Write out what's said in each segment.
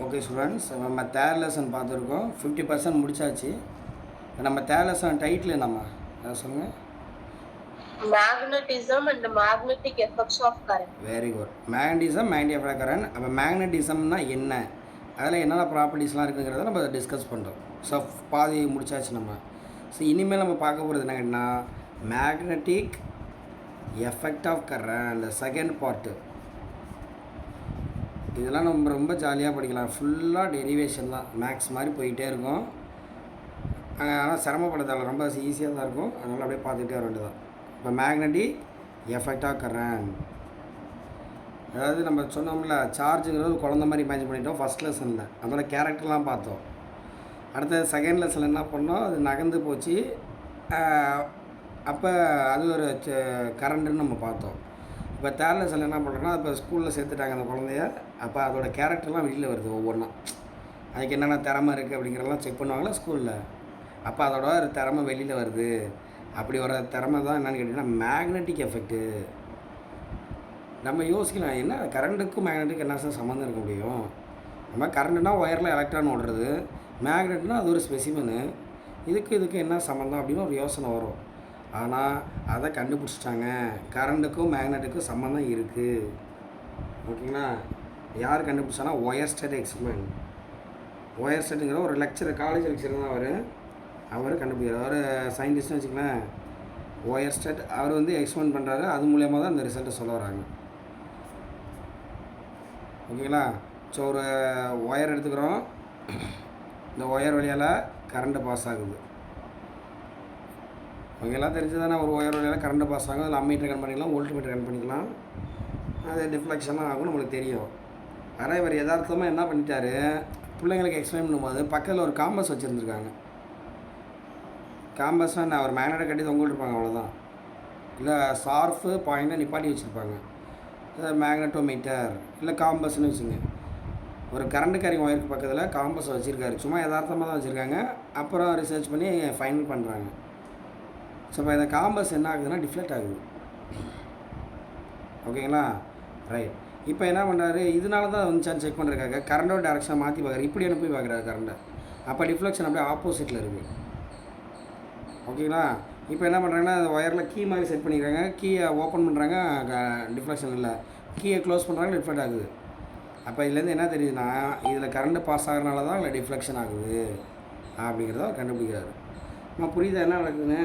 Okay students, நம்ம third lesson பார்த்துருக்கோம். 50% முடிச்சாச்சு. நம்ம தேர்ட் லெசன் டைட்டில் என்னம்மா, அதை சொல்லுங்கள். Magnetism and the magnetic effects of current. Very good. Magnetism, magnetic effect current. அப்போ மேக்னட்டிசம்னா என்ன, அதில் என்னென்ன ப்ராப்பர்ட்டிஸ்லாம் இருக்குங்கிறத நம்ம டிஸ்கஸ் பண்ணுறோம். ஸோ பாதி முடிச்சாச்சு நம்ம. ஸோ இனிமேல் நம்ம பார்க்க போகிறது என்னங்கன்னா magnetic effect of current, second part. இதெல்லாம் நம்ம ரொம்ப ஜாலியாக படிக்கலாம். ஃபுல்லாக டெரிவேஷன் தான், மேக்ஸ் மாதிரி போயிட்டே இருக்கும். ஆனால் சிரமப்படுறதால ரொம்ப ஈஸியாக தான் இருக்கும். அதனால் அப்படியே பார்த்துக்கிட்டே வர வேண்டியதான். இப்போ மேக்னெட்டிக் எஃபெக்ட் ஆஃப் கரண்ட், அதாவது நம்ம சொன்னோம்ல சார்ஜுங்கிறது ஒரு குழந்த மாதிரி இமேஜின் பண்ணிட்டோம் ஃபஸ்ட் லெசனில். அதோட கேரக்டர்லாம் பார்த்தோம். அடுத்த செகண்ட் லெசனில் என்ன பண்ணோம், அது நகர்ந்து போச்சு. அப்போ அது ஒரு கரண்ட்டுன்னு நம்ம பார்த்தோம். இப்போ தேர்ட் லெசனில் என்ன பண்ணுறோன்னா, இப்போ ஸ்கூலில் சேர்த்துட்டாங்க அந்த குழந்தைய. அப்போ அதோட கேரக்டர்லாம் வெளியில் வருது ஒவ்வொன்றா. அதுக்கு என்னென்ன திறமை இருக்குது அப்படிங்கிறதெல்லாம் செக் பண்ணுவாங்களா ஸ்கூலில். அப்போ அதோட ஒரு திறமை வெளியில் வருது. அப்படி வர திறமை தான் என்னென்னு கேட்டிங்கன்னா மேக்னெட்டிக் எஃபெக்ட்டு. நம்ம யோசிக்கலாம், என்ன கரண்ட்டுக்கும் மேக்னெட்டுக்கு என்ன சம்மந்தம் இருக்க முடியும். நம்ம கரண்ட்டுனா ஒயரில் எலக்ட்ரான் ஓடுறது, மேக்னெட்னா அது ஒரு ஸ்பெசிமனு. இதுக்கு என்ன சம்மந்தம் அப்படின்னு ஒரு யோசனை வரும். ஆனால் அதை கண்டுபிடிச்சிட்டாங்க, கரண்ட்டுக்கும் மேக்னெட்டுக்கும் சம்மந்தம் இருக்குது. ஓகேங்களா? யார் கண்டுபிடிச்சானா ஒயர்ஸ்டட் எக்ஸ்பெரிமெண்ட். ஒயர்ஸ்டட்டுங்கிற ஒரு லெக்சர், காலேஜ் லெக்சர் தான் அவர் கண்டுபிடிக்கிறார். அவர் சயின்டிஸ்ட்னு வச்சுக்கலாம். ஒயர்ஸ்டட் அவர் வந்து எக்ஸ்பெரிமெண்ட் பண்ணுறாரு. அது மூலியமாக தான் இந்த ரிசல்ட்டை சொல்ல வராங்க. ஓகேங்களா? ஸோ ஒரு ஒயர் எடுத்துக்கிறோம். இந்த ஒயர் வழியால் கரண்ட்டு பாஸ் ஆகுது. ஓகேலாம் தெரிஞ்சு தானே, ஒரு ஒயர் வழியால் கரண்ட்டு பாஸ் ஆகும். அதில் அம்மீட்டர் கன் பண்ணிக்கலாம், வோல்ட்மீட்டர் கன் பண்ணிக்கலாம். அது டிஃப்ளெக்ஷனாக ஆகும், நம்மளுக்கு தெரியும். ஆனால் இவர் யதார்த்தமாக என்ன பண்ணிட்டாரு, பிள்ளைங்களுக்கு எக்ஸ்பிளைன் பண்ணும்போது பக்கத்தில் ஒரு காம்பஸ் வச்சுருந்துருக்காங்க. காம்பஸ்னால் என்ன, ஒரு மேக்னெட்டை கட்டி தொங்கிட்டு இருப்பாங்க, அவ்வளோதான். இல்லை ஷார்ப்பு பாயிண்ட்டை நிப்பாட்டி வச்சுருப்பாங்க. மேக்னட்டோமீட்டர் இல்லை காம்பஸ்ன்னு வச்சுங்க. ஒரு கரண்ட் கேரிங் ஒயருக்கு பக்கத்தில் காம்பஸ் வச்சுருக்காரு. சும்மா யதார்த்தமாக தான் வச்சுருக்காங்க. அப்புறம் ரிசர்ச் பண்ணி ஃபைனல் பண்ணுறாங்க. ஸோ இப்போ இந்த காம்பஸ் என்ன ஆகுதுன்னா டிஃப்ளெக்ட் ஆகுது. ஓகேங்களா? ரைட். இப்போ என்ன பண்ணுறாரு, இதனால தான் வந்துச்சான்னு செக் பண்ணுறதுக்காக கரண்டோட டேரக்ஷனை மாற்றி பார்க்குறாரு. இப்படி அனுப்பி பார்க்குறாரு கரண்ட்டை. அப்போ டிஃப்ளெக்ஷன் அப்படியே ஆப்போசிட்டில் இருக்குது. ஓகேங்களா? இப்போ என்ன பண்ணுறாங்கன்னா, அந்த ஒயரில் கீ மாதிரி செட் பண்ணிக்கிறாங்க. கீயை ஓப்பன் பண்ணுறாங்க, டிஃப்ளெக்ஷன் இல்லை. கீயை க்ளோஸ் பண்ணுறாங்க, டிஃப்ளெக்ட் ஆகுது. அப்போ இதுலேருந்து என்ன தெரியுதுன்னா, இதில் கரண்ட்டு பாஸ் ஆகிறனால தான் இல்லை டிஃப்ளெக்ஷன் ஆகுது அப்படிங்கிறத அவர் கண்டுபிடிக்கிறாரு. நம்ம புரியுதா என்ன நடக்குதுன்னு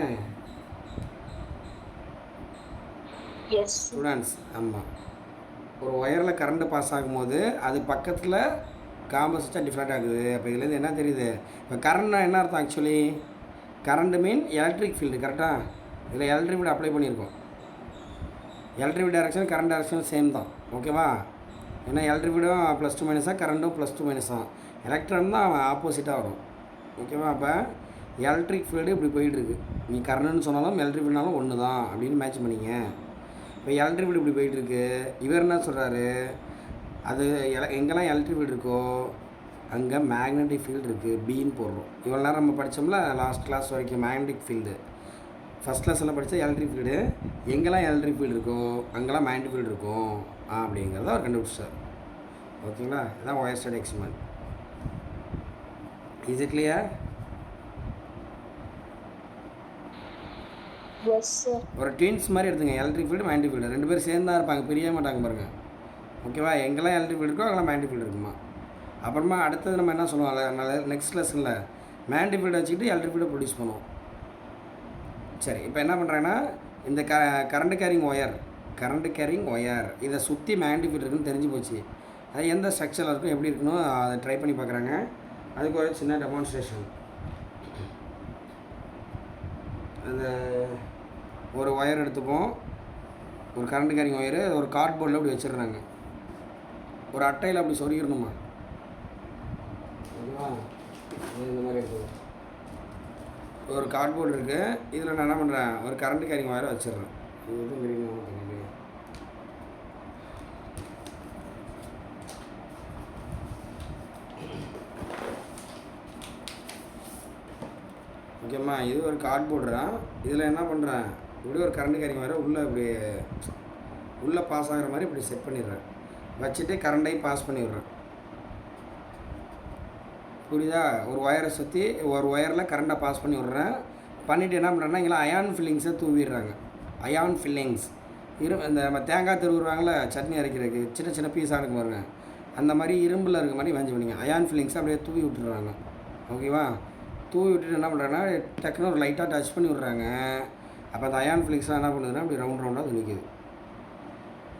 ஸ்டூடெண்ட்ஸ்? ஆமாம், ஒரு ஒயரில் கரண்ட்டு பாஸ் ஆகும்போது அது பக்கத்தில் காம்பஸ் வச்சா டிஃப்ளெக்ட் ஆகுது. அப்போ இதுலேருந்து என்ன தெரியுது, இப்போ கரண்ட்னா என்ன அர்த்தம் ஆக்சுவலி? கரண்ட் மீன் எலக்ட்ரிக் ஃபீல்டு. கரெக்டாக? இதில் எலக்ட்ரிக் ஃபீல்டு அப்ளை பண்ணியிருக்கோம். Electric field direction current direction same தான். ஓகேவா? ஏன்னா எலக்ட்ரிக் ஃபீல்டும் +2 மைனஸாக, கரண்ட்டும் +2 மைனஸாக. எலக்ட்ரான் தான் ஆப்போசிட்டாக வரும். ஓகேவா? அப்போ எலக்ட்ரிக் ஃபீல்டு இப்படி போயிட்டுருக்கு. நீ கரண்ட்டுன்னு சொன்னாலும் எலக்ட்ரிக் ஃபீல்டுனாலும் ஒன்று தான் அப்படின்னு மேட்ச் பண்ணிங்க. இப்போ எலக்ட்ரிக் ஃபீல்டு இப்படி போயிட்டுருக்கு. இவர் என்ன சொல்கிறாரு, அது எங்கெல்லாம் எலக்ட்ரிக் ஃபீல்டு இருக்கோ அங்கே மேக்னெட்டிக் ஃபீல்டு இருக்குது, பின்னு போடுறோம். இவ்வளோ நேரம் நம்ம படித்தோம்ல லாஸ்ட் கிளாஸ் வரைக்கும் மேக்னெட்டிக் ஃபீல்டு. ஃபஸ்ட் கிளாஸில் படித்தா எலக்ட்ரிக் ஃபீல்டு, எங்கெல்லாம் எலக்ட்ரிக் ஃபீல்டு இருக்கோ அங்கெல்லாம் மேக்னெட்டிக் ஃபீல்டு இருக்கும் அப்படிங்கிறத அவர் கண்டுபிடிச்சார். ஓகேங்களா? இதுதான் ஒயர்ஸ்டட் எக்ஸ்பெரிமெண்ட். Is it clear? ஒரு ட்வின்ஸ் மாதிரி எடுத்துங்க, எலக்ட்ரிக் ஃபீல்டு மேக்னெட்டிக் ஃபீல்டு ரெண்டு பேரும் சேர்ந்து தான் இருப்பாங்க, பிரிய மாட்டாங்க பாருங்கள். ஓகேவா? எங்கெல்லாம் எலக்ட்ரிக் ஃபீல்டு இருக்கோ அங்கெல்லாம் மேக்னெட்டிக் ஃபீல்டு இருக்குமா. அப்புறமா அடுத்தது நம்ம என்ன சொல்லுவோம், நெக்ஸ்ட் லெசனில் மேக்னெட்டிக் ஃபீல்டை வச்சுக்கிட்டு எலக்ட்ரிக் ஃபீல்டை ப்ரொடியூஸ் பண்ணுவோம். சரி, இப்போ என்ன பண்ணுறாங்கன்னா, இந்த கரண்ட் கேரிங் ஒயர் இதை சுற்றி மேக்னெட்டிக் ஃபீல்டு இருக்குன்னு தெரிஞ்சு போச்சு. அது எந்த ஸ்ட்ரக்சரில் இருக்கும், எப்படி இருக்கணும், அதை ட்ரை பண்ணி பார்க்குறாங்க. அதுக்கு ஒரு சின்ன டெமான்ஸ்ட்ரேஷன். அந்த ஒரு ஒயர் எடுத்துப்போம், ஒரு கரண்ட் கேரிங் ஒயரு ஒரு கார்ட்போர்டில் அப்படி வச்சிடுறாங்க. ஒரு அட்டையில் அப்படி சொருகிடணுமா. ஓகேவா? இந்த மாதிரி இருக்குது. ஒரு கார்ட்போர்டு இருக்குது. இதில் நான் என்ன பண்ணுறேன், ஒரு கரண்ட் கேரிங் ஒயரை வச்சிடுறேன். இது எதுவும் தெரியுமா தெரியுது. ஓகேம்மா, இது ஒரு கார்ட்போர்டுறான். இதில் என்ன பண்ணுறேன், இப்படி ஒரு கரண்ட் கேரிங் ஒயரை உள்ளே பாஸ் ஆகிற மாதிரி இப்படி செட் பண்ணிடுறேன். வச்சுட்டு கரண்டையும் பாஸ் பண்ணி விட்றேன். புரியுதா? ஒரு ஒயரை சுற்றி ஒரு ஒயரில் கரண்ட்டை பாஸ் பண்ணி விட்றேன். பண்ணிவிட்டு என்ன பண்ணுறேன்னா இங்கே அயான் ஃபில்லிங்ஸை தூவிடுறாங்க. அயான் ஃபில்லிங்ஸ் இந்த நம்ம தேங்காய் திருவுருவாங்களே சட்னி அரைக்கிறதுக்கு சின்ன சின்ன பீஸாக இருக்கும் பாருங்க, அந்த மாதிரி இரும்பில் இருக்க மாதிரி வாங்கி பண்ணிங்க அயான் ஃபில்லிங்ஸை அப்படியே தூவி விட்டுறாங்க. ஓகேவா? தூவி விட்டுட்டு என்ன பண்ணுறாங்கன்னா டக்குன்னு ஒரு லைட்டாக டச் பண்ணி விட்றாங்க. அப்போ அந்த அயான் ஃபில்லிங்ஸ்லாம் என்ன பண்ணுதுன்னா அப்படி ரவுண்டாக அது நிற்கிது.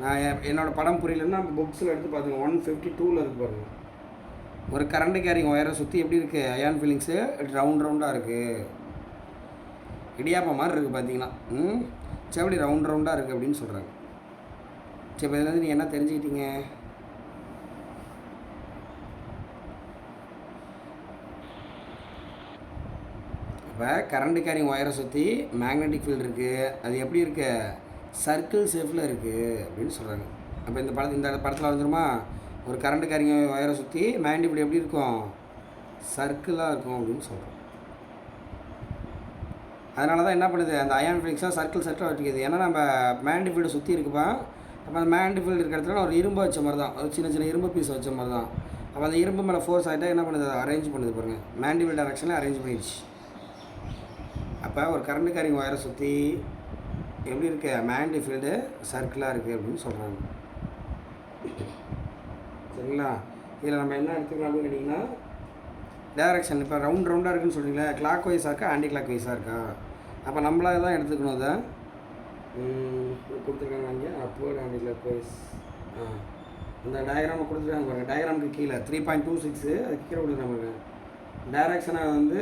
நான் என்னோடய படம் புரியலன்னா புக்ஸில் எடுத்து பார்த்துங்க, 152 இருக்கு பாருங்கள். ஒரு கரண்ட் கேரிங் ஒயரை சுற்றி எப்படி இருக்குது அயான் ஃபில்லிங்ஸு ரவுண்டாக இருக்குது, இடியாப்பா மாதிரி இருக்குது பார்த்தீங்களா? சரி அப்படி ரவுண்டாக இருக்குது அப்படின்னு சொல்கிறாங்க. சரி இப்போ இதுலேருந்து நீங்கள் என்ன தெரிஞ்சுக்கிட்டீங்க? இப்போ கரண்ட் கேரிங் ஒயரை சுற்றி மேக்னெட்டிக் ஃபீல்டு இருக்குது, அது எப்படி இருக்கு? சர்க்கிள் ஷேப்பில் இருக்குது அப்படின்னு சொல்கிறாங்க. அப்போ இந்த படத்தில் வந்துருமா, ஒரு கரண்ட் கேரிங் ஒயரை சுற்றி மேக்னெட்டிக் ஃபீல்டு எப்படி இருக்கும்? சர்க்கிளாக இருக்கும் அப்படின்னு சொல்கிறோம். அதனால தான் என்ன பண்ணுது, அந்த அயான் ஃபில்லிங்ஸாக சர்க்கிளாக வச்சுக்குது. ஏன்னா நம்ம மேக்னெட்டிக் ஃபீல்டு சுற்றி இருக்குப்பா. அப்போ அந்த மேக்னெட்டிக் ஃபீல்டு இருக்கிற இடத்துல ஒரு இரும்பு வச்ச மாதிரி தான், ஒரு சின்ன சின்ன இரும்பு பீஸ் வச்ச மாதிரி தான். அப்போ அந்த இரும்பு மேலே ஃபோர்ஸ் ஆகிட்டா என்ன பண்ணுது, அரேஞ்ச் பண்ணுது பாருங்கள், மேக்னெட்டிக் ஃபீல்டு டைரக்ஷனில் அரேஞ்ச் பண்ணிடுச்சு. அப்போ ஒரு கரண்ட் கேரிங் ஒயரை சுற்றி எப்படி இருக்குது, மேக்னெட்டிக் ஃபீல்டு சர்க்கிளாக இருக்குது அப்படின்னு சொல்கிறாங்க. சரிங்களா? இதில் நம்ம என்ன எடுத்துக்கலாம் அப்படின்னு கேட்டிங்கன்னா டைரக்ஷன். இப்போ ரவுண்டாக இருக்குதுன்னு சொல்கிறீங்களா, கிளாக் வைஸாக இருக்கா ஆன்டி கிளாக் வைஸாக இருக்கா? அப்போ நம்மளாக தான் எடுத்துக்கணும். அதை கொடுத்துருக்காங்க இங்கே அப்வர்ட் ஆன்டி கிளாக் வைஸ். இந்த டயக்ராமை கொடுத்துருக்காங்க பாருங்கள், டயக்ராமுக்கு கீழே 3.26 அதுக்கு கீழே கொடுத்துருக்காங்க. டைரக்ஷனை வந்து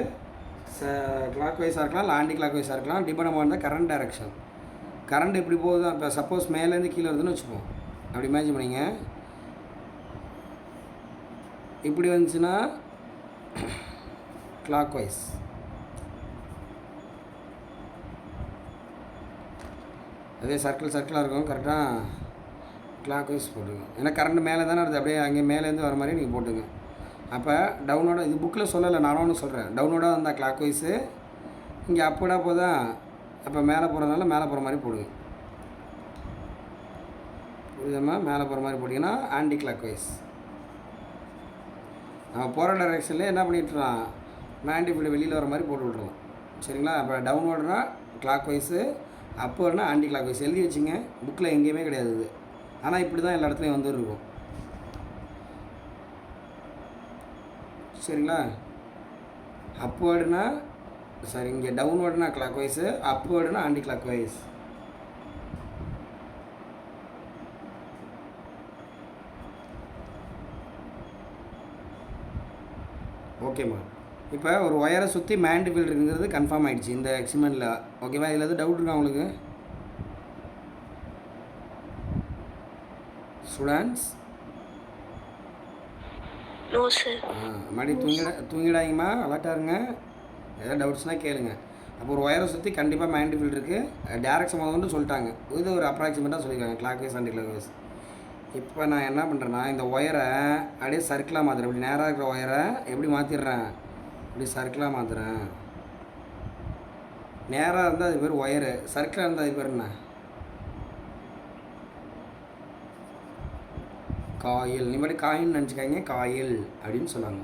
கிளாக் வைஸாக இருக்கலாம் இல்லை ஆன்டி கிளாக் வைஸாக இருக்கலாம், depend on the current direction. Current எப்படி போகுது, இப்போ சப்போஸ் மேலேருந்து கீழே வருதுன்னு வச்சுப்போம், அப்படி இமேஜின் பண்ணிங்க. இப்படி வந்துச்சுன்னா கிளாக் வைஸ், அதே சர்க்கிளாக இருக்கும் கரெக்டாக கிளாக் வைஸ் போட்டுங்க. ஏன்னா கரண்ட் மேலே தானே வருது, அப்படியே அங்கே மேலேருந்து வர மாதிரி நீங்கள் போட்டுங்க. அப்போ டவுனோட இது புக்கில் சொல்லலை, நானும் ஒன்று சொல்கிறேன். டவுனோட வந்தால் கிளாக் வைஸு, இங்கே அப்போடா போதா, அப்போ மேலே போகிறதுனால மேலே போகிற மாதிரி போடுங்க. புரியுதம்மா? மேலே போகிற மாதிரி போட்டிங்கன்னா ஆன்டி கிளாக் வைஸ். நம்ம போகிற டைரெக்ஷன்லேயே என்ன பண்ணிட்டுருலாம், மேக்னெட்டிக் ஃபீல்டு வெளியில் வர மாதிரி போட்டு விட்ருலாம். சரிங்களா? அப்போ டவுன்வோர்டுனா கிளாக் வைஸு, அப்போனா ஆன்டி கிளாக் வைஸ். எழுதி வச்சுங்க, புக்கில் எங்கேயுமே கிடையாது இது, ஆனால் இப்படி தான் எல்லா இடத்துலையும் வந்துருக்கும். சரிங்களா? அப்வேர்டுனா சாரி, இங்கே டவுன்வேர்டுனா கிளாக் வைஸு, அப்வேர்டுனா ஆன்டி கிளாக் வைஸ். ஓகேம்மா? இப்போ ஒரு ஒயரை சுற்றி மேக்னெட்டிக் ஃபீல்டு இருக்குங்கிறது கன்ஃபார்ம் ஆகிடுச்சு இந்த எக்ஸ்பெரிமெண்ட்டில். ஓகேவா? இதில் எதுவும் டவுட் இருக்கா உங்களுக்கு ஸ்டூடெண்ட்ஸ்? No sir. மறுபடி தூங்கிடாங்கம்மா, அலர்ட்டாக இருங்க. ஏதாவது டவுட்ஸ்னால் கேளுங்க. அப்போ ஒரு ஒயரை சுற்றி கண்டிப்பாக மேக்னெட்டிக் ஃபீல்டு இருக்குது, டேரக்ஷன் வந்து சொல்லிட்டாங்க. இது ஒரு அப்ராக்சிமேட்டாக சொல்லியிருக்காங்க, clockwise anti clock wise. இப்போ நான் என்ன பண்ணுறேன்னா இந்த ஒயரை அப்படியே சர்க்கிளாக மாற்றுறேன். இப்படி நேராக இருக்கிற ஒயரை எப்படி மாற்றிடுறேன், இப்படி சர்க்கிளாக மாற்றுறேன். நேராக இருந்தால் அது பேர் ஒயரு, சர்க்கிளாக இருந்தால் அது பேர் என்ன, காயில். நீ மாதிரி காயின்னு நினச்சிக்காங்க, காயில் அப்படின்னு சொன்னாங்க.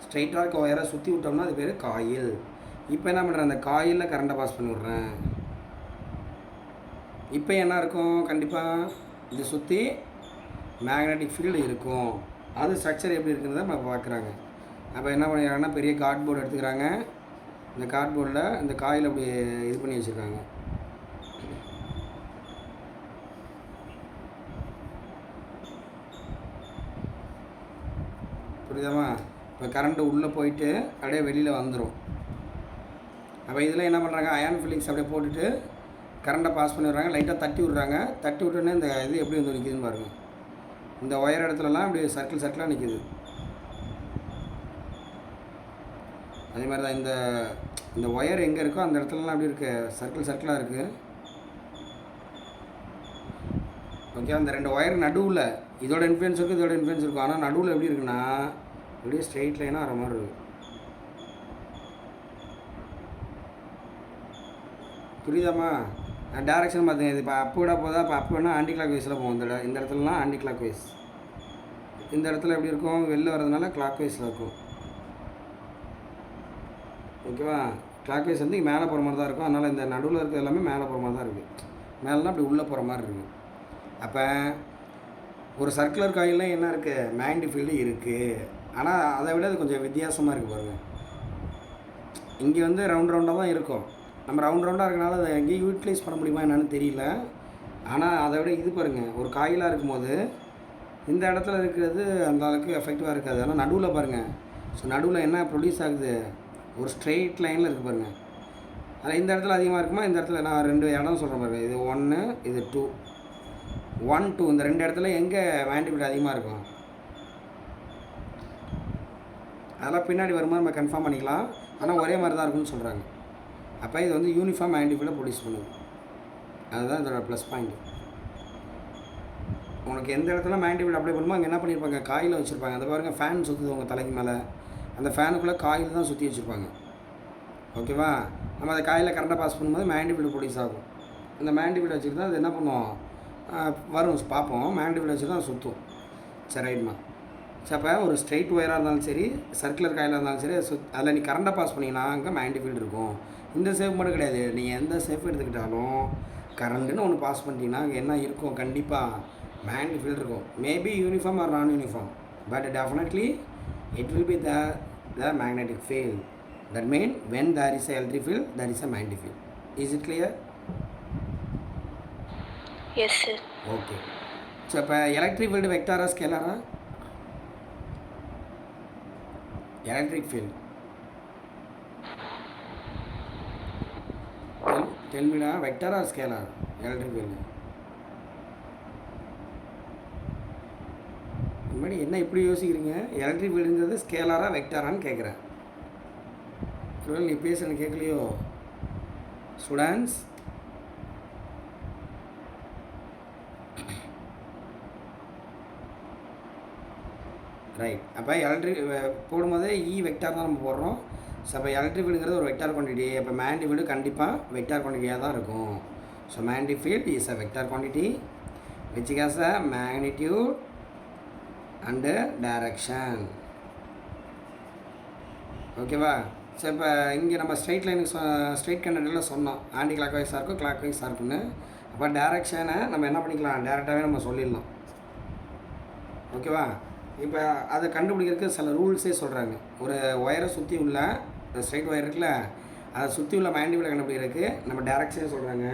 ஸ்ட்ரைட்டாக இருக்க ஒயரை சுற்றி விட்டோம்னா அது பேர் காயில். இப்போ என்ன பண்ணுறேன், அந்த காயிலில் கரண்ட்டை பாஸ் பண்ணி விட்றேன். இப்போ என்ன இருக்கும், கண்டிப்பாக இதை சுற்றி மேக்னெட்டிக் ஃபீல்டு இருக்கும். அது ஸ்ட்ரக்சர் எப்படி இருக்குன்றத நம்ம பார்க்குறாங்க. அப்போ என்ன பண்ணிடுறாங்கன்னா பெரிய கார்ட்போர்டு எடுத்துக்கிறாங்க. இந்த கார்ட்போர்டில் இந்த காயில் அப்படி இது பண்ணி வச்சுருக்காங்க. புரியுதாம்மா? இப்போ கரண்ட்டு உள்ளே போயிட்டு அப்படியே வெளியில் வந்துடும். அப்போ இதில் என்ன பண்ணுறாங்க, அயான் ஃபில்லிங்ஸ் அப்படியே போட்டுட்டு கரண்ட்டை பாஸ் பண்ணி விட்றாங்க. லைட்டாக தட்டி விட்றாங்க. தட்டி விட்டோன்னே இந்த இது எப்படி வந்து நிற்கிதுன்னு பாருங்கள். இந்த ஒயர் இடத்துலலாம் இப்படி சர்க்கிளாக நிற்கிது. அதே மாதிரி தான் இந்த ஒயர் எங்கே இருக்கோ அந்த இடத்துலலாம் அப்படி இருக்குது, சர்க்கிளாக இருக்குது. ஓகே? அந்த ரெண்டு ஒயர் நடுவில் இதோட இன்ஃப்ளூயன்ஸ் இருக்குது, இதோட இன்ஃப்ளூயன்ஸ் இருக்கும். ஆனால் நடுவில் எப்படி இருக்குன்னா அப்படியே ஸ்ட்ரெயிட் லைனாக வர மாதிரி இருக்குது. புரியுதாம்மா? டேரக்ஷன் பார்த்தீங்க, இது இப்போ அப்வேர்டாக போதா, இப்போ அப்வேர்ட்னா ஆன்டி கிளாக் வைஸில் போகும். இந்த இடத்துலலாம் ஆன்டி கிளாக் வைஸ். இந்த இடத்துல எப்படி இருக்கும், வெளில வரதுனால கிளாக் வைஸில் இருக்கும். ஓகேவா? கிளாக் வைஸ் வந்து மேலே போகிற மாதிரி தான் இருக்கும். அதனால் இந்த நடுவில் இருக்கிறது எல்லாமே மேலே போகிற மாதிரி தான் இருக்குது. மேலேனா அப்படி உள்ளே போகிற மாதிரி இருக்குது. அப்போ ஒரு சர்க்குலர் காயிலில் என்ன இருக்குது? மேக்னெட்டிக் ஃபீல்டு இருக்குது. ஆனால் அதை விட அது கொஞ்சம் வித்தியாசமாக இருக்குது பாருங்கள். இங்கே வந்து ரவுண்டாக தான் இருக்கும். நம்ம ரவுண்டாக இருக்கனால அதை எங்கேயும் யூட்டிலைஸ் பண்ண முடியுமா என்னன்னு தெரியல. ஆனால் அதை விட இது பாருங்கள், ஒரு காயிலாக இருக்கும்போது இந்த இடத்துல இருக்கிறது அந்த அளவுக்கு எஃபெக்டிவாக இருக்காது. ஆனால் நடுவில் பாருங்கள். ஸோ நடுவில் என்ன ப்ரொடியூஸ் ஆகுது? ஒரு ஸ்ட்ரெயிட் லைனில் இருக்குது பாருங்கள். அதில் இந்த இடத்துல அதிகமாக இருக்குமா? இந்த இடத்துல நான் 2 இடம் சொல்கிறேன் பாருங்கள். இது 1, இது 2. 1, 2 இந்த 2 இடத்துல எங்கே மேக்னெட்டிக் ஃபீல்டு அதிகமாக இருக்கும்? அதெல்லாம் பின்னாடி வரும்போது நம்ம கன்ஃபார்ம் பண்ணிக்கலாம். ஆனால் ஒரே மாதிரி தான் இருக்கும்னு சொல்கிறாங்க. அப்போ இது வந்து யூனிஃபார்ம் மேக்னெட்டிக் ஃபீல்டை ப்ரொடியூஸ் பண்ணுது. அதுதான் இதோட ப்ளஸ் பாயிண்ட். உனக்கு எந்த இடத்துல மேக்னெட்டிக் ஃபீல்டு அப்ளை பண்ணுமோ அங்கே என்ன பண்ணியிருப்பாங்க? காயில் வச்சுருப்பாங்க. அந்த பாருங்கள், ஃபேன் சுற்றுது உங்கள் தலைக்கு மேலே. அந்த ஃபேனுக்குள்ளே காயில் தான் சுற்றி வச்சுருப்பாங்க. ஓகேவா? நம்ம அந்த காயில் கரண்ட்டை பாஸ் பண்ணும்போது மேக்னெட்டிக் ஃபீல்டு ப்ரொடியூஸ் ஆகும். இந்த மேக்னெட்டிக் ஃபீல்டு வச்சுட்டு தான் அது என்ன பண்ணுவோம்? வரும் பார்ப்போம். மேக்னெட்டிக் ஃபீல்டு வச்சு தான் சுற்றும். சரி, ரைட்மா. சரி, அப்போ ஒரு ஸ்ட்ரெயிட் ஒயராக இருந்தாலும் சரி, சர்க்குலர் காயிலாக இருந்தாலும் சரி, அதில் நீ கரண்ட்டை பாஸ் பண்ணிங்கன்னா அங்கே மேக்னெட்டிக் ஃபீல்டு இருக்கும். இந்த சேஃப் மட்டும் கிடையாது. நீங்கள் எந்த சேஃப் எடுத்துக்கிட்டாலும் கரண்ட்டுன்னு ஒன்று பாஸ் பண்ணிட்டீங்கன்னா அங்கே என்ன இருக்கும்? கண்டிப்பாக மேக்னெட்டிக் ஃபீல்டு இருக்கும். மேபி யூனிஃபார்ம் ஆர் நான் uniform, but definitely it will be the magnetic field. That means when there is a electric field, there is a magnetic field. Is it clear? Yes, sir. Okay. So இப்போ electric field வெக்டாரா ஸ்கேலாரா? electric field. Tell me now, vector or scalar? electric field. முன்னாடி என்ன இப்படி யோசிக்கிறீங்க? Electric ஃபீல்டுங்கிறது ஸ்கேலாரா வெக்டாரான்னு கேட்குறேன். ஒருவேளை நீ பேசுன்னு கேட்கலையோ students? Right. அப்போ எலக்ட்ரிக் போடும்போது வெக்டார் தான் நம்ம போடுறோம். ஸோ அப்போ எலக்ட்ரிக் ஃபீல்டுங்கிறது ஒரு வெக்டார் குவான்டிட்டி. அப்போ மேக்னெட்டிக் ஃபீல்டு கண்டிப்பாக வெக்டார் குவான்டிட்டியாக தான் இருக்கும். So magnetic field is a vector quantity which has a magnitude and direction. ஓகேவா? ஸோ இப்போ இங்கே நம்ம ஸ்ட்ரெயிட் லைனுக்கு ஸ்ட்ரெயிட் கண்டக்டரில் சொன்னோம் ஆன்டி கிளாக் வைஸாக இருக்கும், கிளாக் வைஸாக இருக்குன்னு. அப்போ டேரெக்ஷனை நம்ம என்ன பண்ணிக்கலாம்? டேரெக்டாகவே நம்ம சொல்லிடலாம். ஓகேவா? இப்போ அதை கண்டுபிடிக்கிறதுக்கு சில ரூல்ஸே சொல்கிறாங்க. ஒரு ஒயரை சுற்றி உள்ள ஸ்ட்ரெயிட் ஒயர் இருக்குல்ல, அதை சுற்றி உள்ள மேக்னெட்டிக் ஃபீல்டை கண்டுபிடிக்கிறதுக்கு நம்ம டேரெக்ஷனே சொல்கிறாங்க.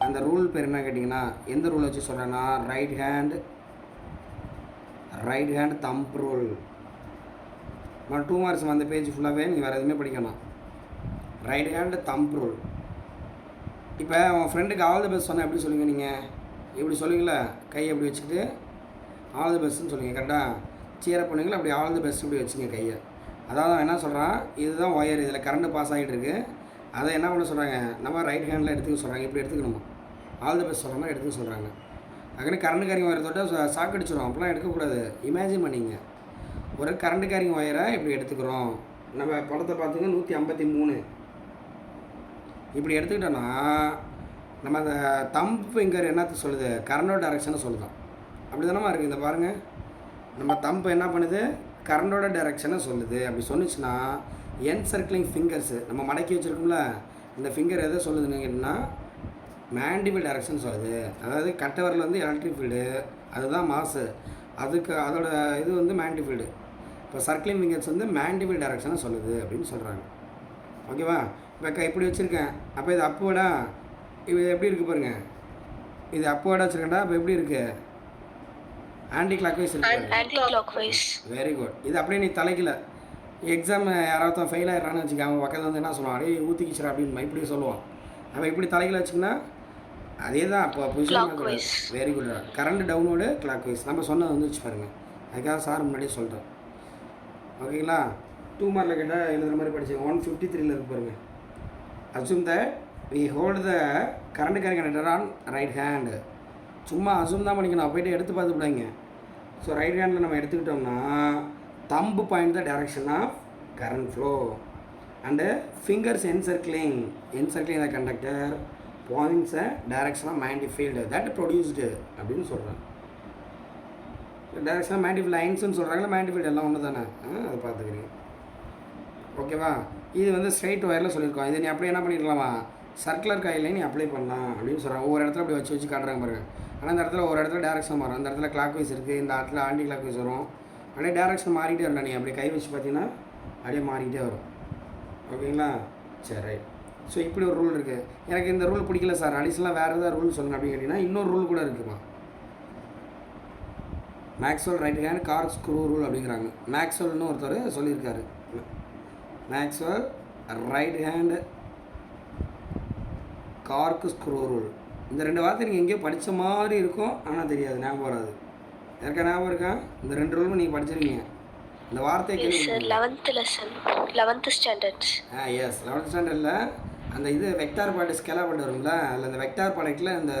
அந்த ரூல் பேர் என்ன கேட்டிங்கன்னா, எந்த ரூல் வச்சு சொல்கிறேன்னா, ரைட் ஹேண்ட் தம்ப் ரூல். நான் 2 மார்க்ஸ் அந்த பேஜ் ஃபுல்லாகவே நீங்கள் வேறு எதுவுமே படிக்கணும். Right hand thumb rule. இப்போ உங்கள் ஃப்ரெண்டுக்கு ஆல் தி பெஸ்ட் சொன்னால் எப்படி சொல்லுவீங்க? நீங்கள் இப்படி சொல்லுவீங்களா? கை எப்படி வச்சுக்கிட்டு ஆல் தி பெஸ்ட்னு சொல்லுவீங்க. கரெக்டாக சீரப் பண்ணுவீங்களா? அப்படி ஆல் தி பெஸ்ட் இப்படி வச்சுங்க கையை. அதாவது அவன் என்ன சொல்கிறான், இதுதான் ஒயர், இதில் கரண்ட் பாஸ் ஆகிட்டு இருக்குது. அதை என்ன பண்ண சொல்கிறாங்க? நம்ம ரைட் ஹேண்டில் எடுத்துக்க சொல்கிறாங்க. இப்படி எடுத்துக்கணுமா? ஆல் தி பெஸ்ட் சொல்கிறோம்னா எடுத்துக்க சொல்கிறாங்க. அதுக்குன்னு கரண்ட் கேரிங் ஒயர் தொட்டால் ஷாக் அடிச்சிடும். அப்படிலாம் எடுக்கக்கூடாது. இமேஜின் பண்ணிங்க, ஒரு கரண்ட் கேரிங் ஒயரை இப்படி எடுத்துக்கிறோம். நம்ம படத்தை பார்த்துங்க, 153 இப்படி எடுத்துக்கிட்டோன்னா நம்ம அந்த தம்ப் ஃபிங்கர் என்னத்து சொல்லுது? கரண்டோட டைரக்ஷனை சொல்லுதான். அப்படி தானமா இருக்குது. இந்த பாருங்கள், நம்ம தம்பு என்ன பண்ணுது? கரண்டோட டைரக்ஷனை சொல்லுது. அப்படி சொன்னிச்சுன்னா என் சர்க்கிளிங் ஃபிங்கர்ஸு நம்ம மடக்கி வச்சுருக்கோம்ல, இந்த ஃபிங்கர் எதை சொல்லுதுன்னு கேட்டிங்கன்னா மேக்னெட்டிக் ஃபீல்டு டைரக்ஷன் சொல்லுது. அதாவது கட்டவரில் வந்து எலக்ட்ரிக் ஃபீல்டு, அதுதான் மாசு. அதுக்கு அதோட இது வந்து மேக்னெட்டிக் ஃபீல்டு. இப்போ சர்க்கிளிங் ஃபிங்கர்ஸ் வந்து மேக்னெட்டிக் ஃபீல்டு டைரக்ஷனை சொல்லுது அப்படின்னு சொல்கிறாங்க. ஓகேவா? இப்போ இப்படி வச்சுருக்கேன். அப்போ இது அப்வேர்டா? இது எப்படி இருக்குது பாருங்கள். இது அப்வேர்டாக வச்சுருக்கேன்டா. அப்போ எப்படி இருக்குது? ஆன்டி கிளாக் வைஸ் இருக்குது. Very good. இது அப்படியே நீ தலைக்கல எக்ஸாம் யாராவது ஃபெயில் ஆகிடுறான்னு வச்சுக்க, அவன் பக்கத்தில் வந்து என்ன சொல்லுவான்? அப்படியே ஊற்றிக்கிச்சிடா அப்படின்னு இப்படி சொல்லுவான். அவன் இப்படி தலைக்கல வச்சுக்கினா அதே தான். அப்போ பொசிஷன் வெரி குட். கரண்ட் டவுனோடு கிளாக் வைஸ் நம்ம சொன்னது வந்துச்சு பாருங்கள். அதுக்காக சார் முன்னாடியே சொல்கிறேன். ஓகேங்களா? 2 மார்க்கில் கேட்டால் எழுதுகிற மாதிரி படிச்சு 153 இருக்கு பாருங்கள். Assume that we hold the current carrying conductor on right hand. சும்மா அசூம் தான் பண்ணிக்கணும், போய்ட்டு எடுத்து பார்த்து விடாங்க. ஸோ ரைட் ஹேண்டில் நம்ம எடுத்துக்கிட்டோம்னா thumb point the direction of current flow and fingers encircling the conductor points a direction of magnetic field that produced அப்படின்னு சொல்கிறாங்க. டைரக்ஷன் ஆஃப் மேக்னெட்டிக் லைன்ஸ்னு சொல்கிறாங்களா? மேக்னெட்டிக் ஃபீல்டு எல்லாம் ஒன்று தானே, அதை பார்த்துக்கிறீங்க. ஓகேவா? இது வந்து ஸ்ட்ரெயிட் ஒயரில் சொல்லியிருக்கோம். இதை நீ அப்படியே என்ன பண்ணிடலாமா, சர்க்குலர் காயிலையும் நீ அப்ளை பண்ணலாம் அப்படின்னு சொல்கிறாங்க. ஒவ்வொரு இடத்துல அப்படி வச்சு காட்டுறாங்க பாருங்க. ஆனால் இந்த இடத்துல ஒரு இடத்துல டேரெக்ஷன் மாறும். அந்த இடத்துல கிளாக் வைஸ் இருக்குது, இந்த இடத்துல ஆன்டி கிளாக் வைஸ் வரும். அப்படியே டேரெக்ஷன் மாறிட்டே வரல. நீ அப்படியே கை வச்சு பார்த்தீங்கன்னா அப்படியே மாறிக்கிட்டே வரும். ஓகேங்களா? சரி, ரைட். ஸோ இப்படி ஒரு ரூல் இருக்குது. எனக்கு இந்த ரூல் பிடிக்கல சார், அடிஷனலாக வேறு ஏதாவது ரூல் சொல்லுங்கள் அப்படின்னு கேட்டிங்கன்னா இன்னொரு ரூல் கூட இருக்குமா. Maxwell right hand Garg screw rule அப்படிங்கிறாங்க. மேக்ஸ்வெல்னு ஒருத்தர் சொல்லியிருக்காரு. Maxwell right hand Garg screw rule. இந்த 2 வார்த்தை நீங்கள் எங்கேயோ படித்த மாதிரி இருக்கும், ஆனால் தெரியாது, ஞாபகம் வராது. யாருக்கா ஞாபகம் இருக்கா? இந்த 2 ரூலும் நீங்கள் படிச்சிருக்கீங்க. இந்த வார்த்தை Yes sir, 11th lesson, 11th standard. Yes 11th ஸ்டாண்டர்டில் அந்த இது வெக்டார் ப்ராடக்ட் ஸ்கேலார் ப்ராடக்ட் வரும்ல, அதில் அந்த வெக்டார் ப்ராடக்ட்டில் இந்த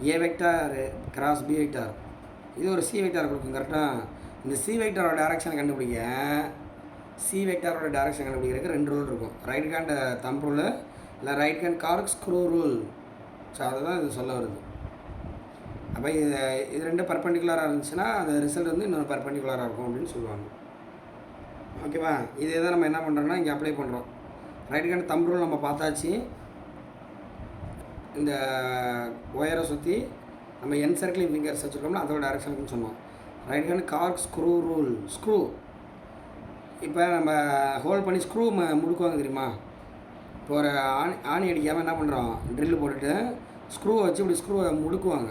ஏ வெக்டார் கிராஸ் பி வெக்டார், இது ஒரு சி வெக்டார் கொடுக்கும் கரெக்டாக. இந்த சி வெக்டாரோட டேரக்ஷனை கண்டுபிடிக்க, சி வெக்டாரோட டேரக்ஷன் கண்டுபிடிக்கிறதுக்கு 2 ரூல் இருக்கும். ரைட் ஹேண்ட் தம்ப் ரூலு இல்லை right hand Garg screw rule. So அதை தான் இது சொல்ல வருது. அப்போ இது 2 பர்பெண்டிகுலராக இருந்துச்சுன்னா அந்த ரிசல்ட் வந்து இன்னொரு பர்பெண்டிகுலராக இருக்கும் அப்படின்னு சொல்லுவாங்க. ஓகேவா? இதே தான் நம்ம என்ன பண்ணுறோம்னா இங்கே அப்ளை பண்ணுறோம். ரைட் ஹேண்ட் தம்ப் ரூல் நம்ம பார்த்தாச்சு. இந்த ஒயரை சுற்றி நம்ம என் சர்க்கிளிங் ஃபிங்கர்ஸ் வச்சுருக்கோம்னா அதோட டேரக்ஷனுக்குன்னு சொன்னோம். Right hand Garg screw rule. Screw இப்போ நம்ம ஹோல்ட் பண்ணி ஸ்க்ரூ முடுக்குவாங்க தெரியுமா? இப்போ ஒரு ஆணி அடிக்காமல் என்ன பண்ணுறோம், ட்ரில்லு போட்டுட்டு ஸ்க்ரூவை வச்சு இப்படி ஸ்க்ரூவை முடுக்குவாங்க.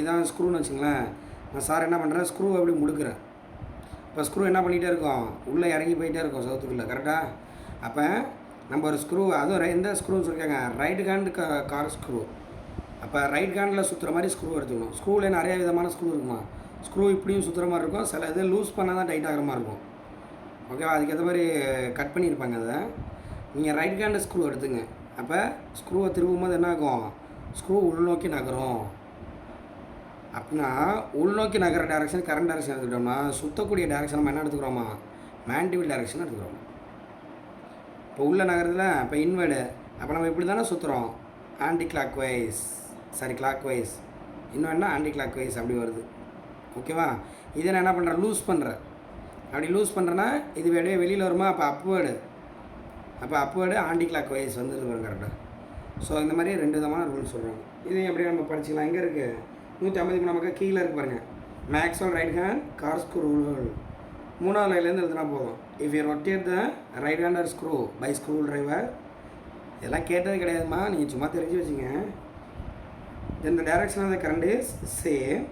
இதான் ஸ்க்ரூன்னு வச்சுங்களேன். நான் சார் என்ன பண்ணுறேன், ஸ்க்ரூவை அப்படி முடுக்குறேன். இப்போ ஸ்க்ரூ என்ன பண்ணிகிட்டே இருக்கோம், உள்ளே இறங்கி போயிட்டே இருக்கோம் சவுத்துக்குள்ளே, கரெக்டாக? அப்போ நம்ம ஒரு ஸ்க்ரூ, அதுவும் எந்த ஸ்க்ரூன்னு சொல்லியிருக்காங்க, ரைட் ஹேண்டு கார் ஸ்க்ரூ. அப்போ ரைட் ஹேண்டில் சுற்றுற மாதிரி ஸ்க்ரூ எடுத்துக்கணும். ஸ்க்ரூவில் நிறைய விதமான ஸ்க்ரூ இருக்குமா. ஸ்க்ரூ இப்படியும் சுற்றுற மாதிரி இருக்கும், சில இது லூஸ் பண்ணால் தான் டைட் ஆகிற மாதிரி இருக்கும். ஓகேவா? அதுக்கேற்ற மாதிரி கட் பண்ணியிருப்பாங்க. அதை நீங்கள் ரைட் ஹேண்டு ஸ்க்ரூ எடுத்துங்க. அப்போ ஸ்க்ரூவை திரும்பும் போது என்ன ஆகும், ஸ்க்ரூ உள்நோக்கி நகரும். அப்படின்னா உள்நோக்கி நகர டேரக்ஷன் கரண்ட் டேரக்ஷன் எடுத்துக்கிட்டோம்னா சுற்றக்கூடிய டேரக்ஷன் நம்ம என்ன எடுத்துக்கிறோமா, மேண்டிபிள் டேரக்ஷன் எடுத்துக்கிறோம். இப்போ உள்ள நகரத்தில் இப்போ இன்வேர்டு, அப்போ நம்ம இப்படி தானே சுற்றுறோம், anti clock wise, sorry clockwise, இன்னொன்னா ஆன்டி கிளாக் வைஸ் அப்படி வருது. ஓகேவா? இதை நான் என்ன பண்ணுறேன், லூஸ் பண்ணுறேன். அப்படி லூஸ் பண்ணுறேன்னா இது வெளியில் வருமா, அப்போ அப்வேர்டு, அப்போ அப்வேர்டு ஆன்டி கிளாக் வைஸ் வந்துடுது பாருங்க கரெக்டாக. ஸோ இந்த மாதிரி 2 விதமான ரூல் சொல்கிறாங்க. இதையும் எப்படி நம்ம படிச்சிக்கலாம், எங்கே இருக்குது 153 நமக்கு கீழே இருக்கு பாருங்கள். Maxwell right hand Garg screw rule 3வது லைன்லேருந்து எழுதுனா போதும். If you rotate the right hander screw by screw driver. இதெல்லாம் கேட்டது கிடையாதுமா, நீங்கள் சும்மா தெரிஞ்சு வச்சுங்க. Then the direction of the current is same